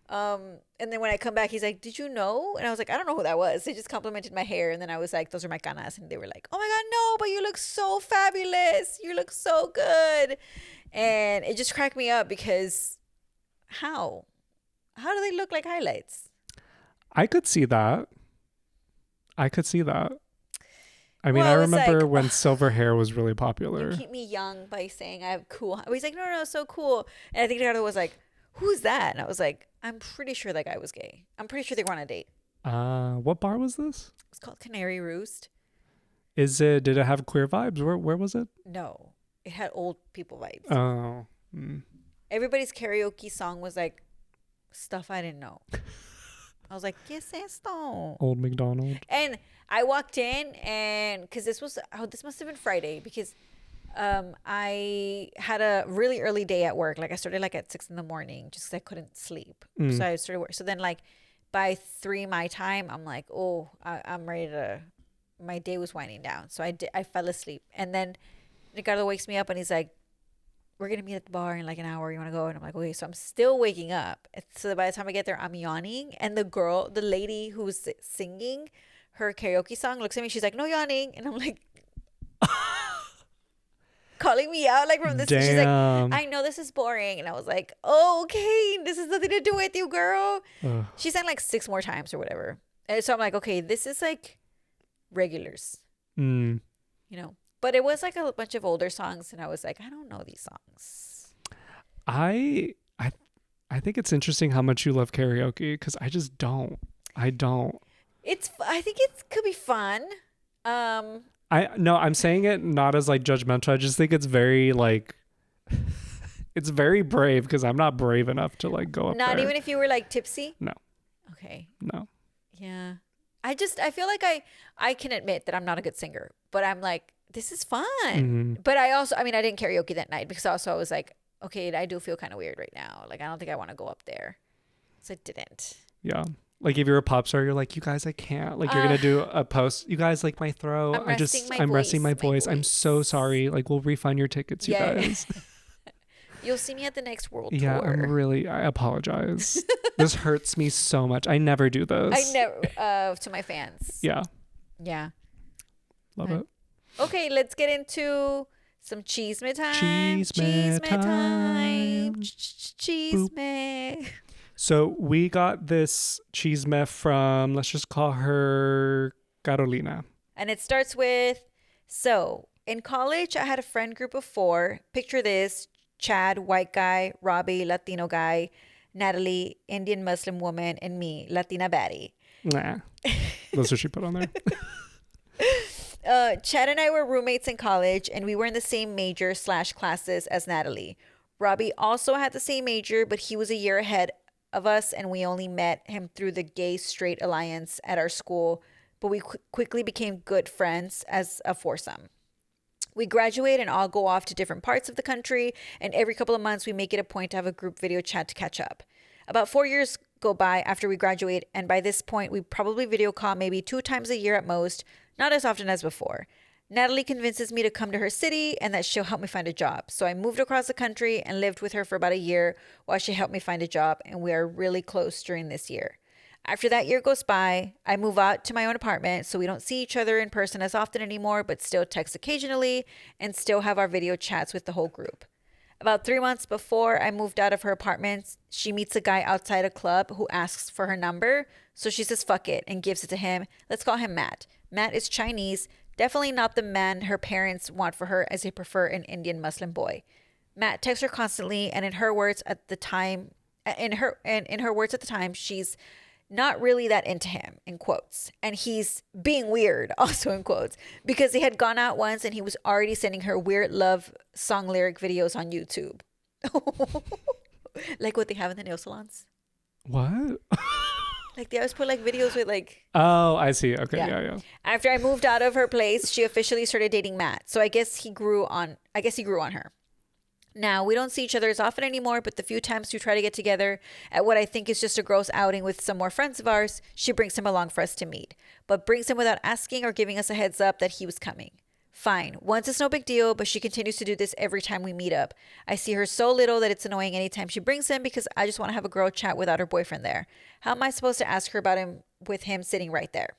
[SPEAKER 1] And then when I come back, he's like, did you know? And I was like, I don't know who that was. They just complimented my hair. And then I was like, those are my canas. And they were like, oh my God, no, but you look so fabulous. You look so good. And it just cracked me up because how do they look like highlights?
[SPEAKER 2] I could see that. I mean,
[SPEAKER 1] Well,
[SPEAKER 2] I
[SPEAKER 1] I was
[SPEAKER 2] remember
[SPEAKER 1] like,
[SPEAKER 2] when silver hair was really popular.
[SPEAKER 1] You keep me young by saying I have cool. He's like, no, so cool. And I think Ricardo was like, who's that? And I was like, I'm pretty sure that guy was gay. I'm pretty sure they were on a date.
[SPEAKER 2] What bar was this?
[SPEAKER 1] It's called Canary Roost.
[SPEAKER 2] Did it have queer vibes? Where was it?
[SPEAKER 1] No, it had old people vibes.
[SPEAKER 2] Oh.
[SPEAKER 1] Everybody's karaoke song was like stuff I didn't know. I was like, ¿qué es esto?
[SPEAKER 2] Old McDonald.
[SPEAKER 1] And I walked in, and because this must have been Friday, because I had a really early day at work. Like I started like at 6 a.m. just because I couldn't sleep. So I started work. So then like by 3 my time, I'm like, I'm ready to. My day was winding down, so I fell asleep, and then Ricardo wakes me up and he's like, we're gonna meet at the bar in like an hour. You want to go? And I'm like, okay. So I'm still waking up. So by the time I get there, I'm yawning, and the lady who's singing her karaoke song looks at me. She's like, no yawning, and I'm like. Calling me out like from this. She's like, I know this is boring. And I was like, oh, okay, this has nothing to do with you, girl. She sang like 6 more times or whatever. And so I'm like, okay, this is like regulars, you know. But it was like a bunch of older songs, and I was like, I don't know these songs.
[SPEAKER 2] I think it's interesting how much you love karaoke, because I just don't. I
[SPEAKER 1] think it could be fun.
[SPEAKER 2] I'm saying it not as like judgmental. I just think it's very like it's very brave, because I'm not brave enough to like go up
[SPEAKER 1] Not
[SPEAKER 2] there.
[SPEAKER 1] even if you were like tipsy?
[SPEAKER 2] No.
[SPEAKER 1] Okay.
[SPEAKER 2] No.
[SPEAKER 1] Yeah. I feel like I can admit that I'm not a good singer, but I'm like, this is fun. But I didn't karaoke that night because also I was like, okay, I do feel kind of weird right now. Like, I don't think I want to go up there. So I didn't.
[SPEAKER 2] Yeah. Like if you're a pop star, you're like, you guys, I can't. Like you're going to do a post. You guys, like my throat. I'm resting my voice. I'm so sorry. Like we'll refund your tickets, you guys.
[SPEAKER 1] You'll see me at the next world tour.
[SPEAKER 2] Yeah, I apologize. This hurts me so much. I never do this.
[SPEAKER 1] I never, to my fans.
[SPEAKER 2] Yeah.
[SPEAKER 1] Yeah.
[SPEAKER 2] Love it.
[SPEAKER 1] Okay, let's get into some Chisme time.
[SPEAKER 2] Chisme time.
[SPEAKER 1] Chisme.
[SPEAKER 2] So we got this Chisme from, let's just call her Carolina.
[SPEAKER 1] And it starts with, so in college, I had a friend group of 4. Picture this: Chad, white guy; Robbie, Latino guy; Natalie, Indian Muslim woman; and me, Latina baddie.
[SPEAKER 2] Nah. That's what she put on there.
[SPEAKER 1] Chad and I were roommates in college, and we were in the same major / classes as Natalie. Robbie also had the same major, but he was a year ahead of us, and we only met him through the gay straight alliance at our school, but we quickly became good friends as a foursome. We graduate and all go off to different parts of the country, and every couple of months we make it a point to have a group video chat to catch up. About 4 years go by after we graduate, and by this point we probably video call maybe 2 times a year at most, not as often as before. Natalie convinces me to come to her city and that she'll help me find a job. So I moved across the country and lived with her for about a year while she helped me find a job, and we are really close during this year. After that year goes by, I move out to my own apartment, so we don't see each other in person as often anymore, but still text occasionally and still have our video chats with the whole group. About 3 months before I moved out of her apartment, she meets a guy outside a club who asks for her number, so she says fuck it and gives it to him. Let's call him Matt. Matt is Chinese, definitely not the man her parents want for her, as they prefer an Indian Muslim boy. Matt texts her constantly, and in her words, at in her words at the time, she's not really that into him, in quotes. And he's being weird, also in quotes, because they had gone out once and he was already sending her weird love song lyric videos on YouTube. Like what they have in the nail salons.
[SPEAKER 2] What?
[SPEAKER 1] Like they always put like videos with like...
[SPEAKER 2] Oh, I see. Okay, yeah.
[SPEAKER 1] After I moved out of her place, she officially started dating Matt. So I guess he grew on her. Now, we don't see each other as often anymore, but the few times we try to get together at what I think is just a gross outing with some more friends of ours, she brings him along for us to meet, but brings him without asking or giving us a heads up that he was coming. Fine. Once it's no big deal, but she continues to do this every time we meet up. I see her so little that it's annoying anytime she brings him because I just want to have a girl chat without her boyfriend there. How am I supposed to ask her about him with him sitting right there?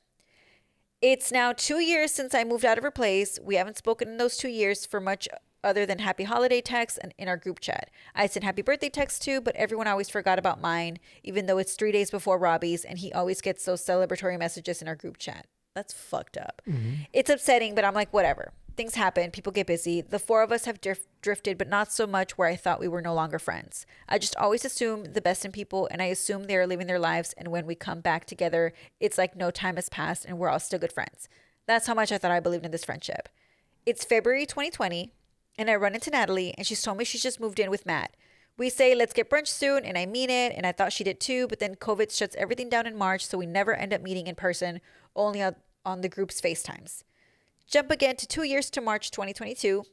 [SPEAKER 1] It's now 2 years since I moved out of her place. We haven't spoken in those 2 years for much other than happy holiday texts and in our group chat. I sent happy birthday texts too, but everyone always forgot about mine, even though it's 3 days before Robbie's, and he always gets those celebratory messages in our group chat. That's fucked up. Mm-hmm. It's upsetting, but I'm like, whatever. Things happen. People get busy. The four of us have drifted, but not so much where I thought we were no longer friends. I just always assume the best in people, and I assume they are living their lives, and when we come back together, it's like no time has passed, and we're all still good friends. That's how much I thought I believed in this friendship. It's February 2020. And I run into Natalie, and she's told me she's just moved in with Matt. We say, let's get brunch soon, and I mean it, and I thought she did too, but then COVID shuts everything down in March, so we never end up meeting in person, only on the group's FaceTimes. Jump again to 2 years to March 2022.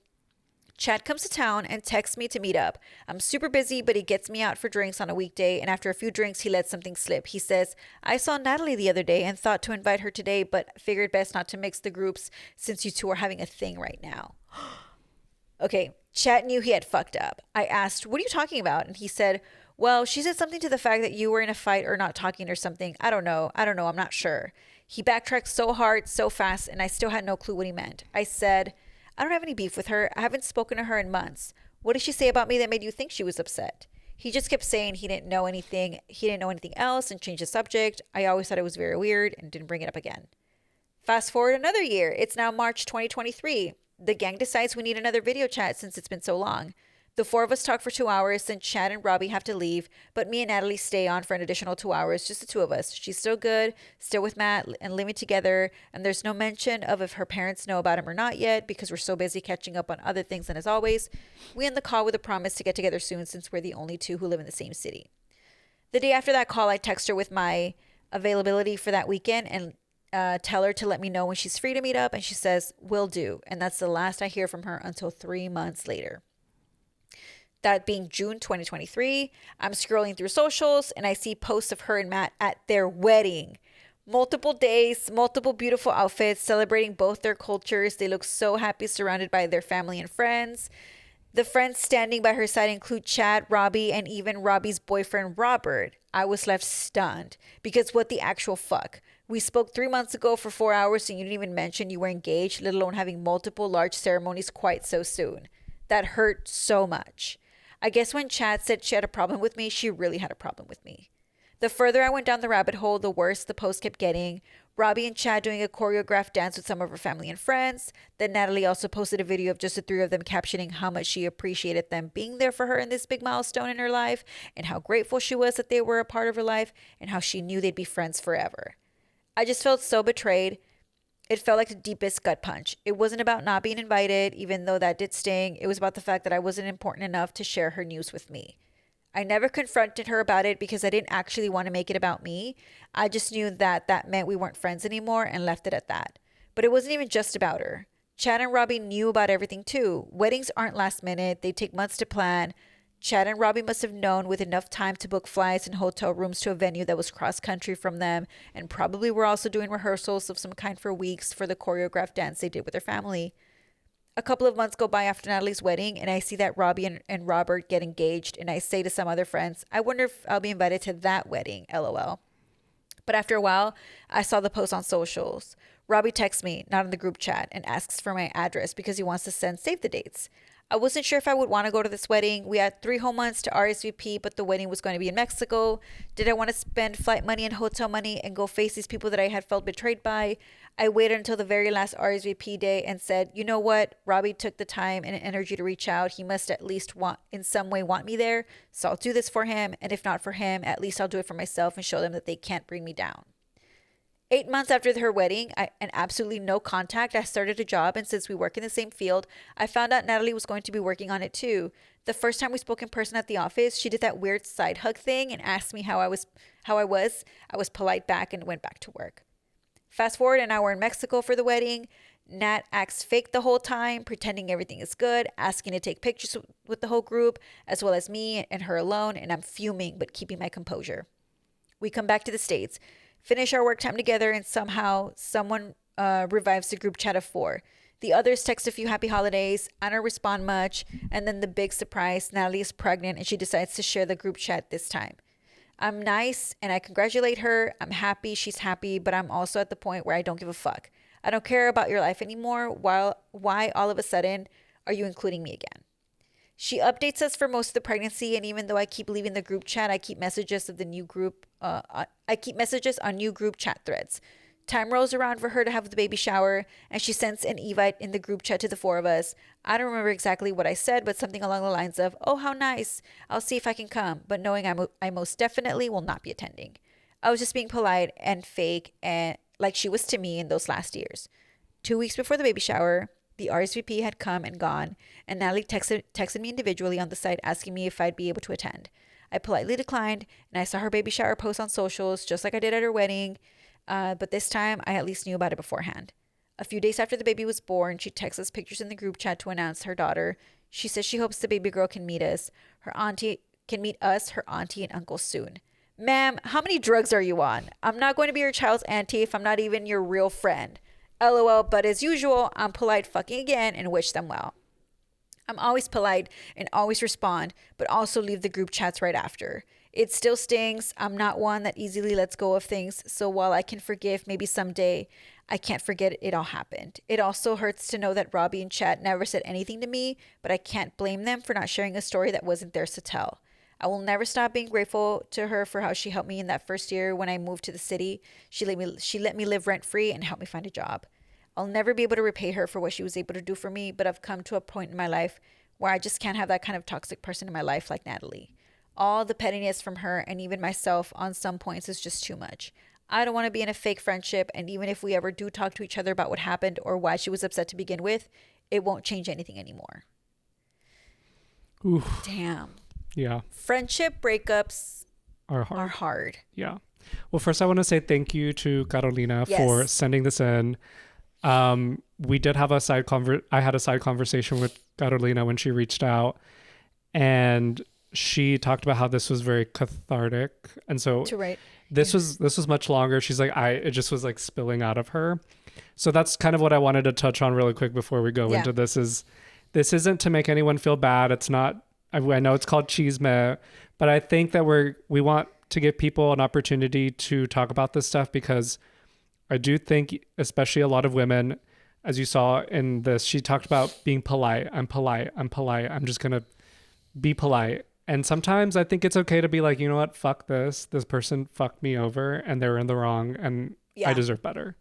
[SPEAKER 1] Chad comes to town and texts me to meet up. I'm super busy, but he gets me out for drinks on a weekday, and after a few drinks, he lets something slip. He says, I saw Natalie the other day and thought to invite her today, but figured best not to mix the groups since you two are having a thing right now. Okay, Chad knew he had fucked up. I asked, what are you talking about? And he said, well, she said something to the fact that you were in a fight or not talking or something. I don't know. I'm not sure. He backtracked so hard, so fast, and I still had no clue what he meant. I said, I don't have any beef with her. I haven't spoken to her in months. What did she say about me that made you think she was upset? He just kept saying he didn't know anything else and changed the subject. I always thought it was very weird and didn't bring it up again. Fast forward another year. It's now March 2023. The gang decides we need another video chat since it's been so long. The four of us talk for 2 hours since Chad and Robbie have to leave, but me and Natalie stay on for an additional 2 hours, just the two of us. She's still good, still with Matt and living together, and there's no mention of if her parents know about him or not yet because we're so busy catching up on other things, and as always, we end the call with a promise to get together soon since we're the only two who live in the same city. The day after that call, I text her with my availability for that weekend and tell her to let me know when she's free to meet up, and she says, will do. And that's the last I hear from her until 3 months later. That being June 2023, I'm scrolling through socials and I see posts of her and Matt at their wedding. Multiple days, multiple beautiful outfits, celebrating both their cultures. They look so happy surrounded by their family and friends. The friends standing by her side include Chad, Robbie, and even Robbie's boyfriend, Robert. I was left stunned because what the actual fuck? We spoke 3 months ago for 4 hours and you didn't even mention you were engaged, let alone having multiple large ceremonies quite so soon. That hurt so much. I guess when Chad said she had a problem with me, she really had a problem with me. The further I went down the rabbit hole, the worse the post kept getting. Robbie and Chad doing a choreographed dance with some of her family and friends. Then Natalie also posted a video of just the three of them captioning how much she appreciated them being there for her in this big milestone in her life, and how grateful she was that they were a part of her life, and how she knew they'd be friends forever. I just felt so betrayed. It felt like the deepest gut punch. It wasn't about not being invited, even though that did sting. It was about the fact that I wasn't important enough to share her news with me. I never confronted her about it because I didn't actually want to make it about me. I just knew that that meant we weren't friends anymore and left it at that. But it wasn't even just about her. Chad and Robbie knew about everything too. Weddings aren't last minute. They take months to plan. Chad and Robbie must have known with enough time to book flights and hotel rooms to a venue that was cross-country from them, and probably were also doing rehearsals of some kind for weeks for the choreographed dance they did with their family. A couple of months go by after Natalie's wedding, and I see that Robbie and Robert get engaged, and I say to some other friends, I wonder if I'll be invited to that wedding, LOL. But after a while, I saw the post on socials. Robbie texts me, not in the group chat, and asks for my address because he wants to send save the dates. I wasn't sure if I would want to go to this wedding. We had 3 whole months to RSVP, but the wedding was going to be in Mexico. Did I want to spend flight money and hotel money and go face these people that I had felt betrayed by? I waited until the very last RSVP day and said, you know what? Robbie took the time and energy to reach out. He must at least in some way want me there. So I'll do this for him. And if not for him, at least I'll do it for myself and show them that they can't bring me down. 8 months after her wedding, and absolutely no contact, I started a job, and since we work in the same field, I found out Natalie was going to be working on it too. The first time we spoke in person at the office, she did that weird side hug thing and asked me how I was. I was polite back and went back to work. Fast forward, and now we're in Mexico for the wedding. Nat acts fake the whole time, pretending everything is good, asking to take pictures with the whole group, as well as me and her alone, and I'm fuming but keeping my composure. We come back to the States, finish our work time together, and somehow someone revives the group chat of 4. The others text a few happy holidays. I don't respond much. And then the big surprise, Natalie is pregnant and she decides to share the group chat this time. I'm nice and I congratulate her. I'm happy. She's happy. But I'm also at the point where I don't give a fuck. I don't care about your life anymore. Why all of a sudden are you including me again? She updates us for most of the pregnancy, and even though I keep leaving the group chat, I keep messages of the new group. I keep messages on new group chat threads. Time rolls around for her to have the baby shower, and she sends an invite in the group chat to the 4 of us. I don't remember exactly what I said, but something along the lines of, "Oh, how nice! I'll see if I can come," but knowing I most definitely will not be attending. I was just being polite and fake, and like she was to me in those last years. 2 weeks before the baby shower, the RSVP had come and gone, and Natalie texted me individually on the site asking me if I'd be able to attend. I politely declined, and I saw her baby shower post on socials, just like I did at her wedding, but this time I at least knew about it beforehand. A few days after the baby was born, she texts us pictures in the group chat to announce her daughter. She says she hopes the baby girl can meet us. Her auntie and uncle soon. Ma'am, how many drugs are you on? I'm not going to be your child's auntie if I'm not even your real friend. LOL, but as usual, I'm polite fucking again and wish them well. I'm always polite and always respond, but also leave the group chats right after. It still stings. I'm not one that easily lets go of things, so while I can forgive maybe someday, I can't forget it all happened. It also hurts to know that Robbie and Chat never said anything to me, but I can't blame them for not sharing a story that wasn't theirs to tell. I will never stop being grateful to her for how she helped me in that first year when I moved to the city. She let me live rent-free and help me find a job. I'll never be able to repay her for what she was able to do for me, but I've come to a point in my life where I just can't have that kind of toxic person in my life like Natalie. All the pettiness from her and even myself on some points is just too much. I don't want to be in a fake friendship, and even if we ever do talk to each other about what happened or why she was upset to begin with, it won't change anything anymore.
[SPEAKER 2] Oof.
[SPEAKER 1] Damn.
[SPEAKER 2] Yeah.
[SPEAKER 1] Friendship breakups
[SPEAKER 2] Are
[SPEAKER 1] hard.
[SPEAKER 2] Yeah. Well, first I want to say thank you to Carolina
[SPEAKER 1] Yes.
[SPEAKER 2] for sending this in. We did have I had a side conversation with Carolina when she reached out, and she talked about how this was very cathartic. And so this was much longer. She's like, it just was like spilling out of her. So that's kind of what I wanted to touch on really quick before we go into this isn't to make anyone feel bad. It's not, I know it's called Chisme, but I think that we want to give people an opportunity to talk about this stuff, because I do think, especially a lot of women, as you saw in this, she talked about being polite. I'm polite. I'm just going to be polite. And sometimes I think it's okay to be like, you know what? Fuck this. This person fucked me over and they're in the wrong and I deserve better.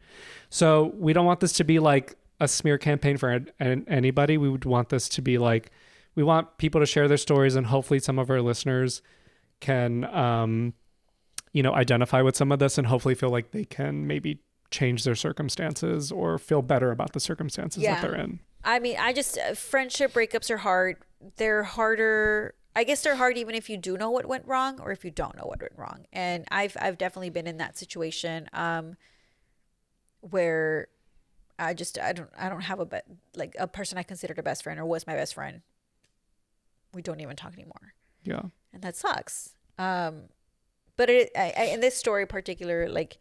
[SPEAKER 2] So we don't want this to be like a smear campaign for anybody. We would want this to be like, we want people to share their stories, and hopefully some of our listeners can, identify with some of this and hopefully feel like they can maybe change their circumstances or feel better about the circumstances that they're in.
[SPEAKER 1] I mean, friendship breakups are hard. They're harder. I guess they're hard even if you do know what went wrong or if you don't know what went wrong. And I've definitely been in that situation where I don't have a person I considered a best friend or was my best friend. We don't even talk anymore.
[SPEAKER 2] Yeah.
[SPEAKER 1] And that sucks. But in this story in particular, like,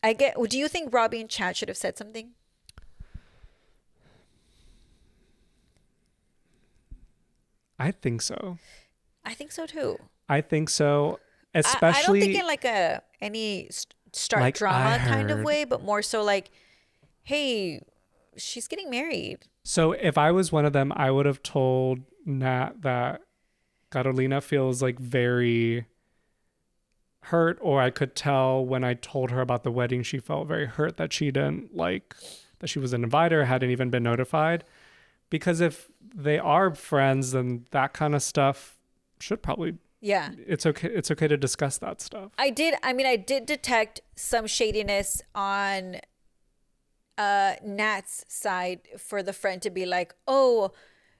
[SPEAKER 1] do you think Robbie and Chad should have said something?
[SPEAKER 2] I think so.
[SPEAKER 1] I think so too.
[SPEAKER 2] I think so. Especially,
[SPEAKER 1] I don't think in like any start like drama kind of way, but more so like, hey, she's getting married.
[SPEAKER 2] So if I was one of them, I would have told Nat that Carolina feels like very hurt, or I could tell when I told her about the wedding, she felt very hurt that she didn't like that she wasn't invited or hadn't even been notified. Because if they are friends, then that kind of stuff should probably,
[SPEAKER 1] Yeah.
[SPEAKER 2] it's okay to discuss that stuff.
[SPEAKER 1] I did detect some shadiness on Nat's side for the friend to be like, oh,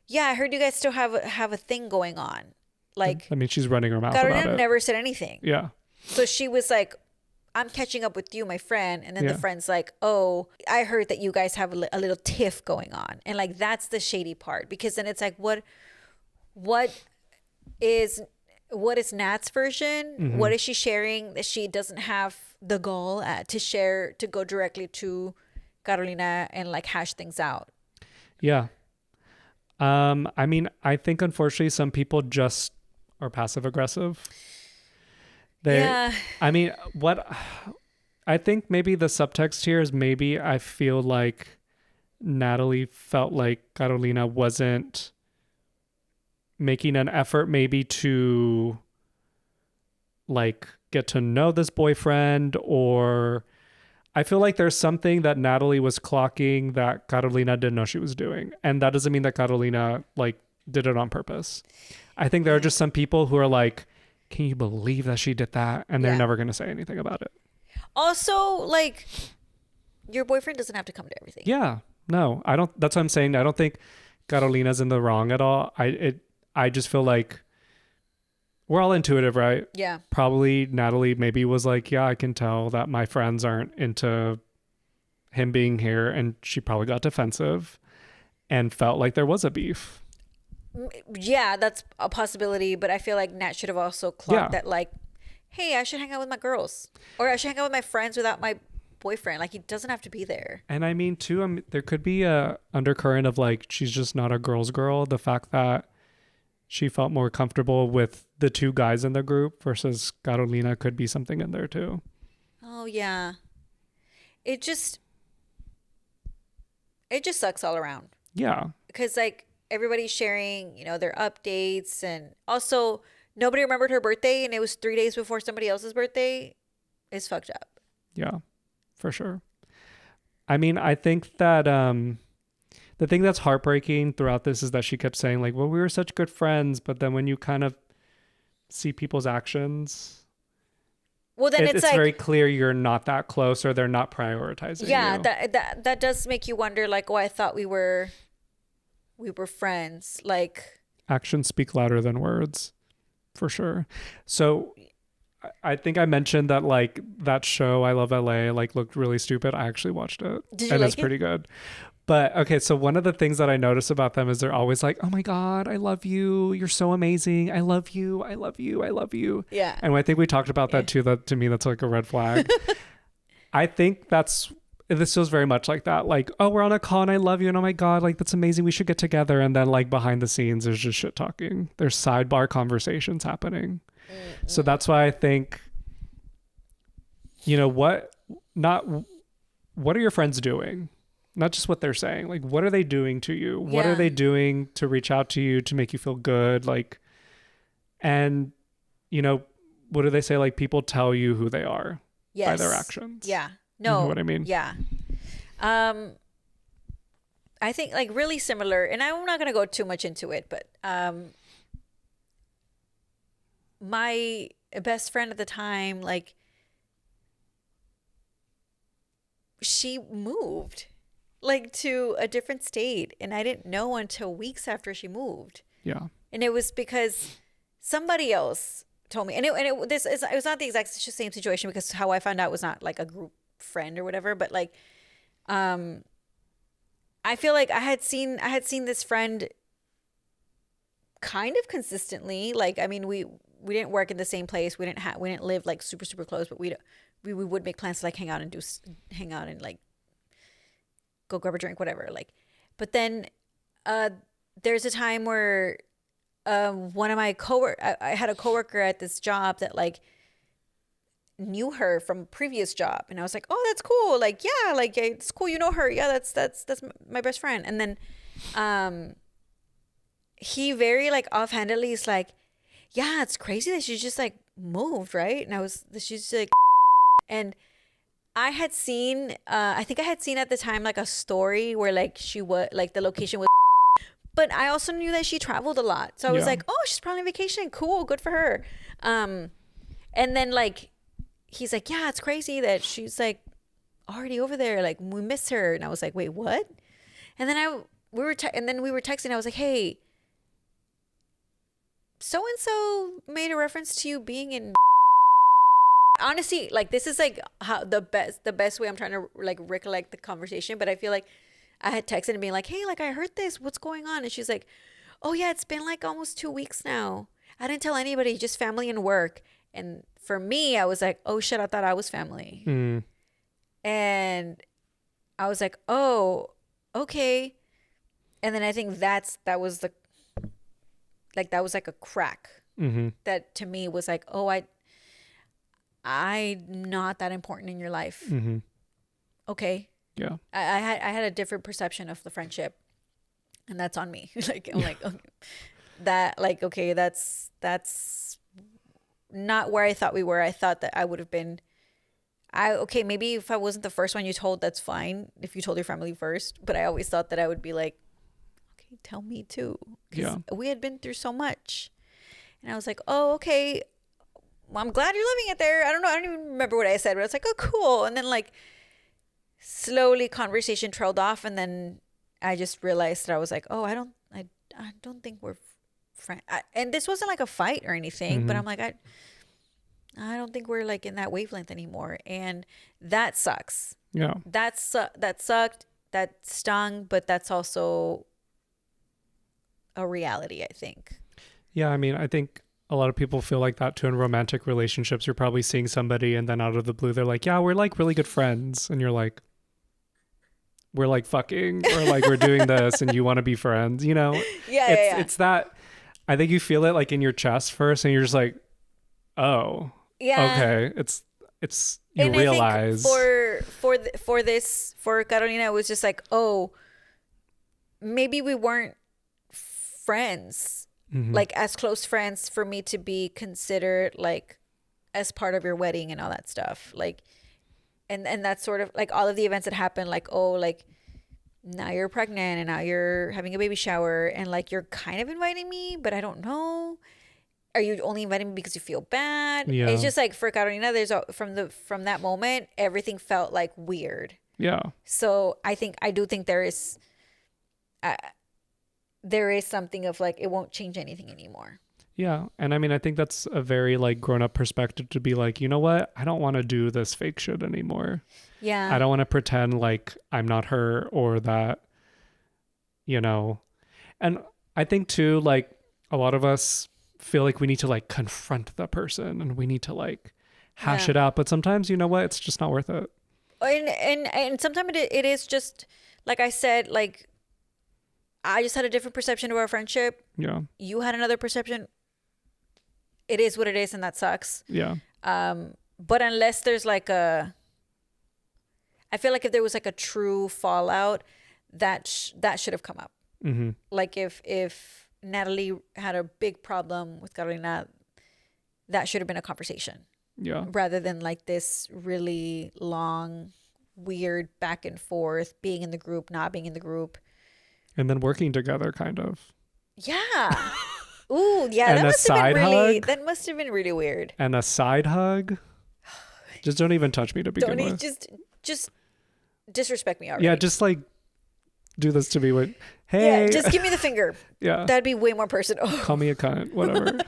[SPEAKER 1] yeah, I heard you guys still have a thing going on. Like,
[SPEAKER 2] I mean, she's running her mouth about
[SPEAKER 1] Carolina
[SPEAKER 2] it.
[SPEAKER 1] never said anything.
[SPEAKER 2] Yeah.
[SPEAKER 1] So she was like, I'm catching up with you, my friend. And then
[SPEAKER 2] Yeah.
[SPEAKER 1] the friend's like, oh, I heard that you guys have a little tiff going on. And like, that's the shady part, because then it's like, what is Nat's version?
[SPEAKER 2] Mm-hmm.
[SPEAKER 1] What is she sharing that she doesn't have the gall to share, to go directly to Carolina and like hash things out?
[SPEAKER 2] Yeah. I mean, I think unfortunately some people just are passive aggressive.
[SPEAKER 1] Yeah.
[SPEAKER 2] I mean, what I think maybe the subtext here is maybe I feel like Natalie felt like Carolina wasn't making an effort maybe to like get to know this boyfriend, or I feel like there's something that Natalie was clocking that Carolina didn't know she was doing. And that doesn't mean that Carolina like did it on purpose. I think there are just some people who are like, can you believe that she did that? And they're never going to say anything about it.
[SPEAKER 1] Also, like, your boyfriend doesn't have to come to everything.
[SPEAKER 2] Yeah, no, I don't. That's what I'm saying. I don't think Carolina's in the wrong at all. I just feel like we're all intuitive, right?
[SPEAKER 1] Yeah.
[SPEAKER 2] Probably Natalie maybe was like, yeah, I can tell that my friends aren't into him being here. And she probably got defensive and felt like there was a beef.
[SPEAKER 1] Yeah, that's a possibility. But I feel like Nat should have also clocked that, like, hey, I should hang out with my girls, or I should hang out with my friends without my boyfriend. Like, he doesn't have to be there.
[SPEAKER 2] And I mean, too, there could be a undercurrent of like, she's just not a girl's girl. The fact that she felt more comfortable with the two guys in the group versus Carolina could be something in there too.
[SPEAKER 1] Oh, yeah. It just sucks all around.
[SPEAKER 2] Yeah.
[SPEAKER 1] Because, like, everybody's sharing, their updates. And also, nobody remembered her birthday, and it was 3 days before somebody else's birthday. It's fucked up.
[SPEAKER 2] Yeah, for sure. I mean, I think that the thing that's heartbreaking throughout this is that she kept saying like, well, we were such good friends. But then when you kind of see people's actions,
[SPEAKER 1] well, then it's like,
[SPEAKER 2] very clear you're not that close, or they're not prioritizing you.
[SPEAKER 1] That does make you wonder, like, oh, I thought we were friends. Like,
[SPEAKER 2] actions speak louder than words, for sure. So I think I mentioned that like that show I Love LA like looked really stupid. I actually watched it.
[SPEAKER 1] Did you
[SPEAKER 2] and
[SPEAKER 1] like
[SPEAKER 2] it's pretty good. But okay, so one of the things that I notice about them is they're always like, oh my God, I love you. You're so amazing. I love you. I love you. I love you.
[SPEAKER 1] Yeah.
[SPEAKER 2] And I think we talked about that too. That to me, that's like a red flag. I think this feels very much like that. Like, oh, we're on a call and I love you. And oh my God, like that's amazing. We should get together. And then like behind the scenes, there's just shit talking. There's sidebar conversations happening. Mm-hmm. So that's why I think, what are your friends doing? Not just what they're saying. Like, what are they doing to you? What are they doing to reach out to you, to make you feel good? Like, and, what do they say? Like, people tell you who they are by their actions.
[SPEAKER 1] Yeah. No.
[SPEAKER 2] You know what I mean?
[SPEAKER 1] Yeah. I think, like, really similar, and I'm not going to go too much into it, but my best friend at the time, like, she moved like to a different state, and I didn't know until weeks after she moved.
[SPEAKER 2] Yeah.
[SPEAKER 1] And it was because somebody else told me, and it was not the exact same situation, because how I found out was not like a group friend or whatever, but like I feel like I had seen this friend kind of consistently. Like, I mean, we didn't work in the same place, we didn't live like super super close, but we would make plans to like hang out and like go grab a drink, whatever. Like, but then there's a time where one of my I had a coworker at this job that like knew her from a previous job, and I was like, oh, that's cool. Like, yeah, like it's cool, you know her. Yeah, that's my best friend. And then he very like offhandedly is like, yeah, it's crazy that she just like moved, right? And she's like, and I had seen, I think I had seen at the time like a story where like she was like the location was, but I also knew that she traveled a lot. So I was like, oh, she's probably on vacation. Cool. Good for her. And then like, he's like, yeah, it's crazy that she's like already over there. Like we miss her. And I was like, wait, what? And then we were texting. I was like, hey, so-and-so made a reference to you being in. Honestly, like this is like how the best way I'm trying to like recollect the conversation, but I feel like I had texted and being like, hey, like I heard this, what's going on? And she's like, oh yeah, it's been like almost 2 weeks now. I didn't tell anybody, just family and work. And for me, I was like, oh shit, I thought I was family. And I was like, oh, okay. And then I think that was like a crack that to me was like, oh, I'm not that important in your life. Okay.
[SPEAKER 2] Yeah.
[SPEAKER 1] I had a different perception of the friendship, and that's on me. Like I'm like, okay, that like, okay, that's not where I thought we were. I thought that I would have been, okay, maybe if I wasn't the first one you told, that's fine. If you told your family first, but I always thought that I would be like, okay, tell me too.
[SPEAKER 2] Yeah.
[SPEAKER 1] We had been through so much, and I was like, oh, okay. Well, I'm glad you're living it there. I don't know. I don't even remember what I said, but I was like, oh, cool. And then like slowly conversation trailed off. And then I just realized that I was like, oh, I don't think we're friends. And this wasn't like a fight or anything, but I'm like, I don't think we're like in that wavelength anymore. And that sucks.
[SPEAKER 2] Yeah.
[SPEAKER 1] That sucked. That stung, but that's also a reality, I think.
[SPEAKER 2] Yeah. I mean, I think a lot of people feel like that too in romantic relationships. You're probably seeing somebody and then out of the blue, they're like, yeah, we're like really good friends. And you're like, we're like fucking, or like we're doing this and you want to be friends, you know? It's that, I think you feel it like in your chest first and you're just like, oh, okay. It's you
[SPEAKER 1] and
[SPEAKER 2] realize.
[SPEAKER 1] I think for Carolina, it was just like, oh, maybe we weren't friends. Like as close friends for me to be considered like as part of your wedding and all that stuff. Like, and that's sort of like all of the events that happened, like, oh, like now you're pregnant and now you're having a baby shower and like you're kind of inviting me, but I don't know. Are you only inviting me because you feel bad?
[SPEAKER 2] Yeah.
[SPEAKER 1] It's just like for Carolina, from that moment, everything felt like weird.
[SPEAKER 2] Yeah.
[SPEAKER 1] So I do think there is something of like, it won't change anything anymore.
[SPEAKER 2] Yeah. And I mean, I think that's a very like grown up perspective to be like, you know what? I don't want to do this fake shit anymore.
[SPEAKER 1] Yeah.
[SPEAKER 2] I don't want to pretend like I'm not her or that, you know. And I think too, like a lot of us feel like we need to like confront the person and we need to like hash it out. But sometimes, you know what? It's just not worth it.
[SPEAKER 1] And sometimes it is just, like I said, like, I just had a different perception of our friendship.
[SPEAKER 2] Yeah.
[SPEAKER 1] You had another perception. It is what it is, and that sucks.
[SPEAKER 2] Yeah.
[SPEAKER 1] But unless there's like I feel like if there was like a true fallout, that should have come up. Like if Natalie had a big problem with Carolina, that should have been a conversation.
[SPEAKER 2] Yeah.
[SPEAKER 1] Rather than like this really long, weird back and forth, being in the group, not being in the group.
[SPEAKER 2] And then working together, kind of.
[SPEAKER 1] Yeah. Ooh, yeah.
[SPEAKER 2] And
[SPEAKER 1] that
[SPEAKER 2] a
[SPEAKER 1] must have
[SPEAKER 2] side
[SPEAKER 1] been really.
[SPEAKER 2] hug?
[SPEAKER 1] That must have been really weird.
[SPEAKER 2] And a side hug. Just don't even touch me to begin with.
[SPEAKER 1] Just disrespect me already.
[SPEAKER 2] Yeah, just like do this to me with, hey.
[SPEAKER 1] Yeah, just give me the finger.
[SPEAKER 2] Yeah.
[SPEAKER 1] That'd be way more personal.
[SPEAKER 2] Call me a cunt, whatever.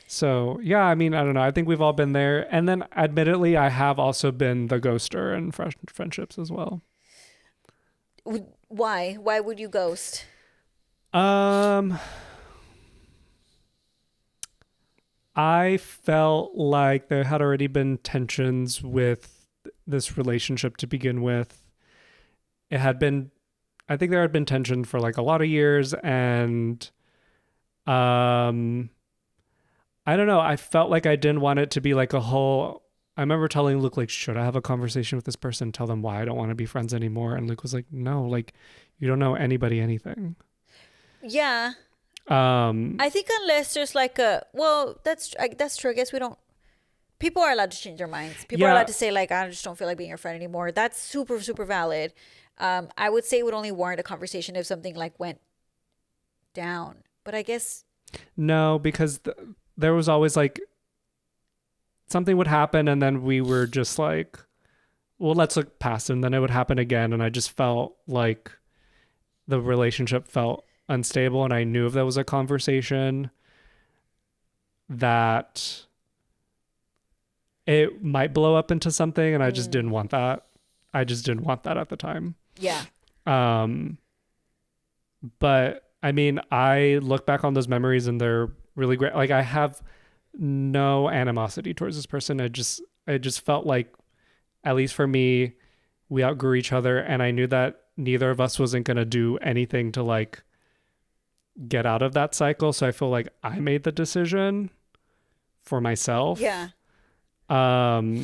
[SPEAKER 2] So, yeah, I mean, I don't know. I think we've all been there. And then, admittedly, I have also been the ghoster in friendships as well.
[SPEAKER 1] Why? Why would you ghost?
[SPEAKER 2] I felt like there had already been tensions with this relationship to begin with. It had been, I think there had been tension for like a lot of years, and I don't know. I felt like I didn't want it to be like a whole, I remember telling Luke, like, should I have a conversation with this person, tell them why I don't want to be friends anymore? And Luke was like, no, like, you don't know anybody anything.
[SPEAKER 1] Yeah. I think unless there's like that's true. I guess we don't. People are allowed to change their minds. People are allowed to say like, I just don't feel like being your friend anymore. That's super, super valid. I would say it would only warrant a conversation if something like went down. But I guess
[SPEAKER 2] no, because there was always like something would happen, and then we were just like, well, let's look past it, and then it would happen again, and I just felt like the relationship felt unstable, and I knew if there was a conversation that it might blow up into something, and I just didn't want that. I just didn't want that at the time.
[SPEAKER 1] Yeah.
[SPEAKER 2] But I mean, I look back on those memories and they're really great. Like, I have no animosity towards this person. It just felt like, at least for me, we outgrew each other, and I knew that neither of us wasn't going to do anything to like get out of that cycle. So I feel like I made the decision for myself.
[SPEAKER 1] Yeah.
[SPEAKER 2] But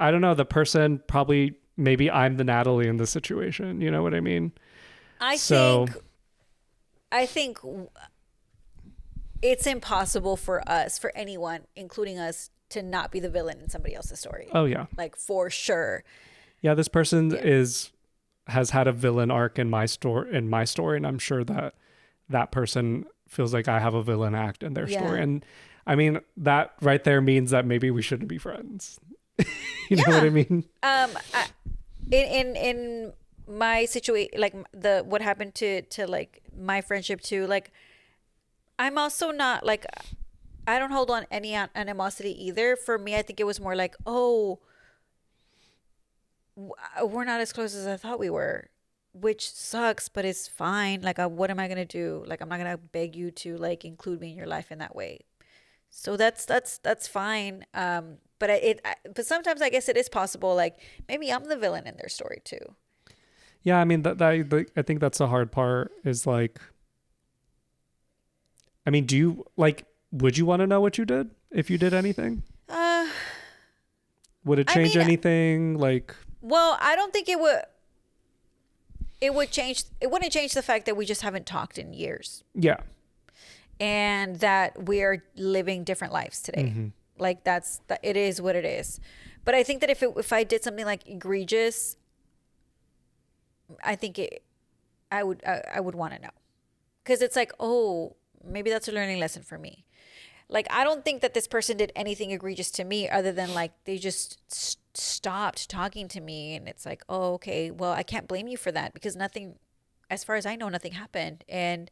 [SPEAKER 2] I don't know, the person probably, maybe I'm the Natalie in this situation. You know what I mean?
[SPEAKER 1] I think it's impossible for anyone, including us, to not be the villain in somebody else's story.
[SPEAKER 2] Oh yeah.
[SPEAKER 1] Like, for sure.
[SPEAKER 2] Yeah, this person has had a villain arc in my story, and I'm sure that person feels like I have a villain act in their story. And I mean, that right there means that maybe we shouldn't be friends. You know what I mean?
[SPEAKER 1] In my situation, like what happened to like my friendship too, like I'm also not like, I don't hold on any animosity either. For me, I think it was more like, oh, we're not as close as I thought we were, which sucks, but it's fine. Like, what am I gonna do? Like, I'm not gonna beg you to like include me in your life in that way. So that's fine. But sometimes I guess it is possible. Like, maybe I'm the villain in their story too.
[SPEAKER 2] Yeah, I mean, I think that's the hard part is like, I mean, would you want to know what you did if you did anything? Would it change anything? Like,
[SPEAKER 1] well, I don't think it would. It would change. It wouldn't change the fact that we just haven't talked in years.
[SPEAKER 2] Yeah.
[SPEAKER 1] And that we're living different lives today. Mm-hmm. Like, it is what it is. But I think that if I did something like egregious, I think I would want to know, because it's like, oh, maybe that's a learning lesson for me. Like, I don't think that this person did anything egregious to me other than like they just stopped talking to me, and it's like, oh, okay, well, I can't blame you for that, because nothing, as far as I know, nothing happened, and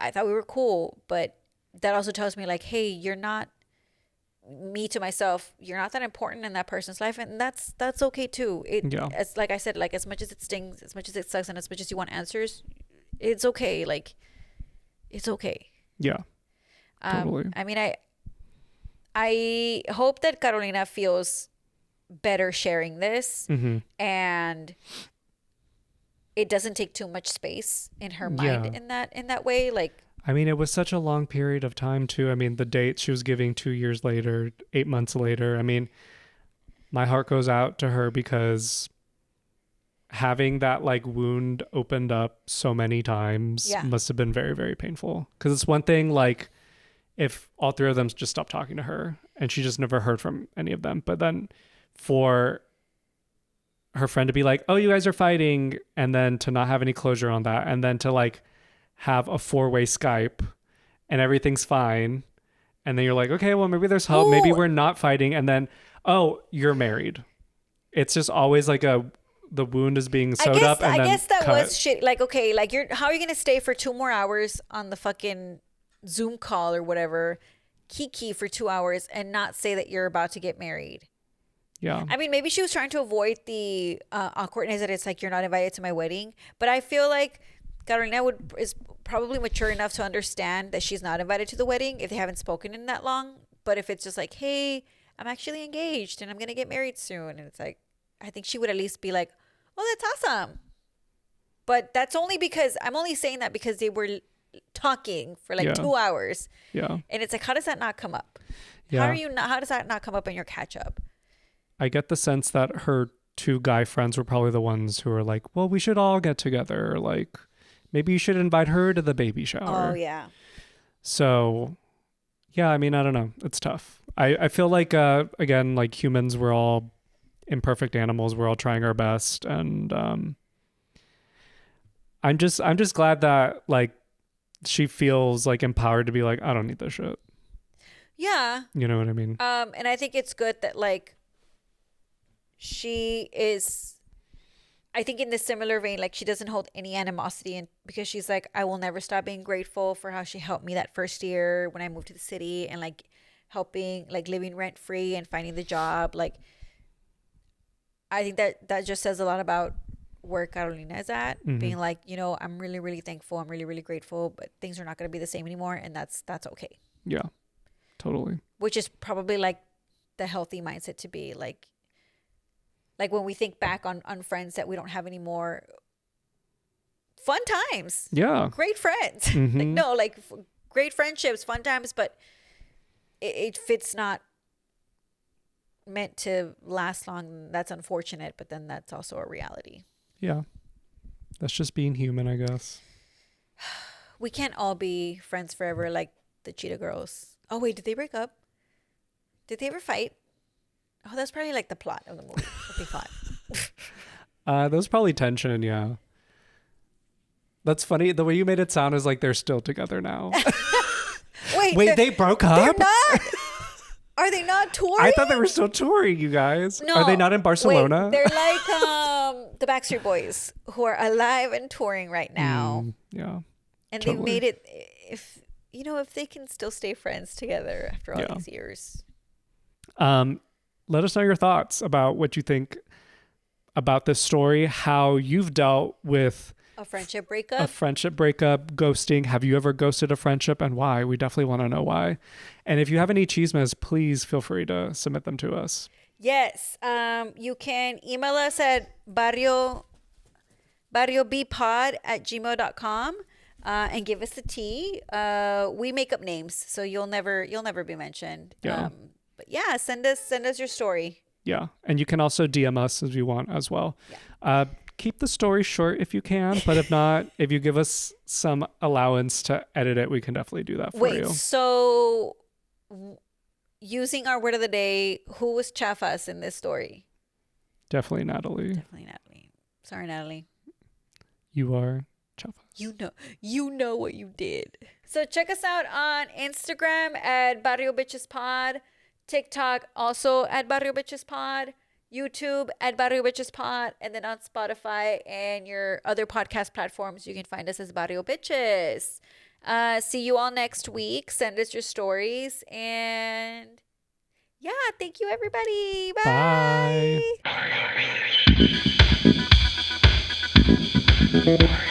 [SPEAKER 1] I thought we were cool. But that also tells me like, hey, you're not, me to myself, you're not that important in that person's life, and that's okay too. It's like I said, like, as much as it stings, as much as it sucks, and as much as you want answers, it's okay. Like, it's okay.
[SPEAKER 2] Yeah. Totally.
[SPEAKER 1] I mean, I hope that Carolina feels better sharing this, mm-hmm. and it doesn't take too much space in her mind in that way. Like,
[SPEAKER 2] I mean, it was such a long period of time too. I mean, the date she was giving 2 years later, 8 months later. I mean, my heart goes out to her, because having that like wound opened up so many times must have been very, very painful. Because it's one thing like if all three of them just stopped talking to her and she just never heard from any of them, but then for her friend to be like, oh, you guys are fighting, and then to not have any closure on that, and then to like have a 4-way Skype and everything's fine, and then you're like, okay, well, maybe there's hope. Ooh. Maybe we're not fighting, and then, oh, you're married. It's just always like the wound is being sewed up, and I guess that was
[SPEAKER 1] shit. Like, okay, like how are you gonna stay for 2 more hours on the fucking Zoom call or whatever, Kiki, for 2 hours, and not say that you're about to get married?
[SPEAKER 2] Yeah.
[SPEAKER 1] I mean, maybe she was trying to avoid the awkwardness that it's like, you're not invited to my wedding. But I feel like Carolina is probably mature enough to understand that she's not invited to the wedding if they haven't spoken in that long. But if it's just like, hey, I'm actually engaged and I'm going to get married soon, and it's like, I think she would at least be like, oh, that's awesome. But that's only because, I'm only saying that because they were talking for like
[SPEAKER 2] Yeah.
[SPEAKER 1] 2 hours.
[SPEAKER 2] Yeah.
[SPEAKER 1] And it's like, how does that not come up?
[SPEAKER 2] Yeah.
[SPEAKER 1] How does that not come up in your catch up?
[SPEAKER 2] I get the sense that her two guy friends were probably the ones who were like, well, we should all get together. Or like, maybe you should invite her to the baby shower.
[SPEAKER 1] Oh, yeah.
[SPEAKER 2] So, yeah, I mean, I don't know. It's tough. I feel like, again, like humans, we're all imperfect animals. We're all trying our best. And I'm just glad that like she feels like empowered to be like, I don't need this shit.
[SPEAKER 1] Yeah.
[SPEAKER 2] You know what I mean?
[SPEAKER 1] And I think it's good that like she is, I think in the similar vein, like she doesn't hold any animosity, and because she's like, I will never stop being grateful for how she helped me that first year when I moved to the city, and like helping, like living rent free and finding the job. Like, I think that just says a lot about where Carolina is at, being like, you know, I'm really, really thankful. I'm really, really grateful, but things are not going to be the same anymore. And that's okay.
[SPEAKER 2] Yeah, totally.
[SPEAKER 1] Which is probably like the healthy mindset to be like when we think back on friends that we don't have anymore, fun times.
[SPEAKER 2] Yeah.
[SPEAKER 1] Great friends. Like, no, like great friendships, fun times, but if it's not meant to last long, that's unfortunate, but then that's also a reality.
[SPEAKER 2] Yeah. That's just being human, I guess.
[SPEAKER 1] We can't all be friends forever like the Cheetah Girls. Oh, wait, did they break up? Did they ever fight? Oh, that's probably like the plot of the movie. That they fought.
[SPEAKER 2] There was probably tension, yeah. That's funny. The way you made it sound is like they're still together now.
[SPEAKER 1] Wait,
[SPEAKER 2] they broke up?
[SPEAKER 1] They're not. Are they not touring?
[SPEAKER 2] I thought they were still touring, you guys.
[SPEAKER 1] No.
[SPEAKER 2] Are they not in Barcelona?
[SPEAKER 1] Wait, they're like the Backstreet Boys, who are alive and touring right now.
[SPEAKER 2] Yeah.
[SPEAKER 1] And
[SPEAKER 2] totally.
[SPEAKER 1] they've made it, if they can still stay friends together after all these years.
[SPEAKER 2] Let us know your thoughts about what you think about this story, how you've dealt with
[SPEAKER 1] A friendship breakup.
[SPEAKER 2] Ghosting. Have you ever ghosted a friendship, and why? We definitely want to know why. And if you have any chismes, please feel free to submit them to us.
[SPEAKER 1] Yes. You can email us at barriobpod@gmail.com and give us the tea. We make up names, so you'll never be mentioned.
[SPEAKER 2] Yeah.
[SPEAKER 1] But yeah, send us your story.
[SPEAKER 2] Yeah. And you can also DM us as you want as well.
[SPEAKER 1] Yeah.
[SPEAKER 2] Keep the story short if you can, but if not, if you give us some allowance to edit it, we can definitely do that for you.
[SPEAKER 1] Wait, so using our word of the day, who was Chafas in this story?
[SPEAKER 2] Definitely Natalie.
[SPEAKER 1] Definitely Natalie. Sorry, Natalie.
[SPEAKER 2] You are Chafa.
[SPEAKER 1] You know what you did. So check us out on Instagram at Barrio Bitches Pod, TikTok also at Barrio Bitches Pod, YouTube at Barrio Bitches Pod, and then on Spotify and your other podcast platforms, you can find us as Barrio Bitches. See you all next week. Send us your stories, and yeah, thank you everybody. Bye.
[SPEAKER 2] Bye.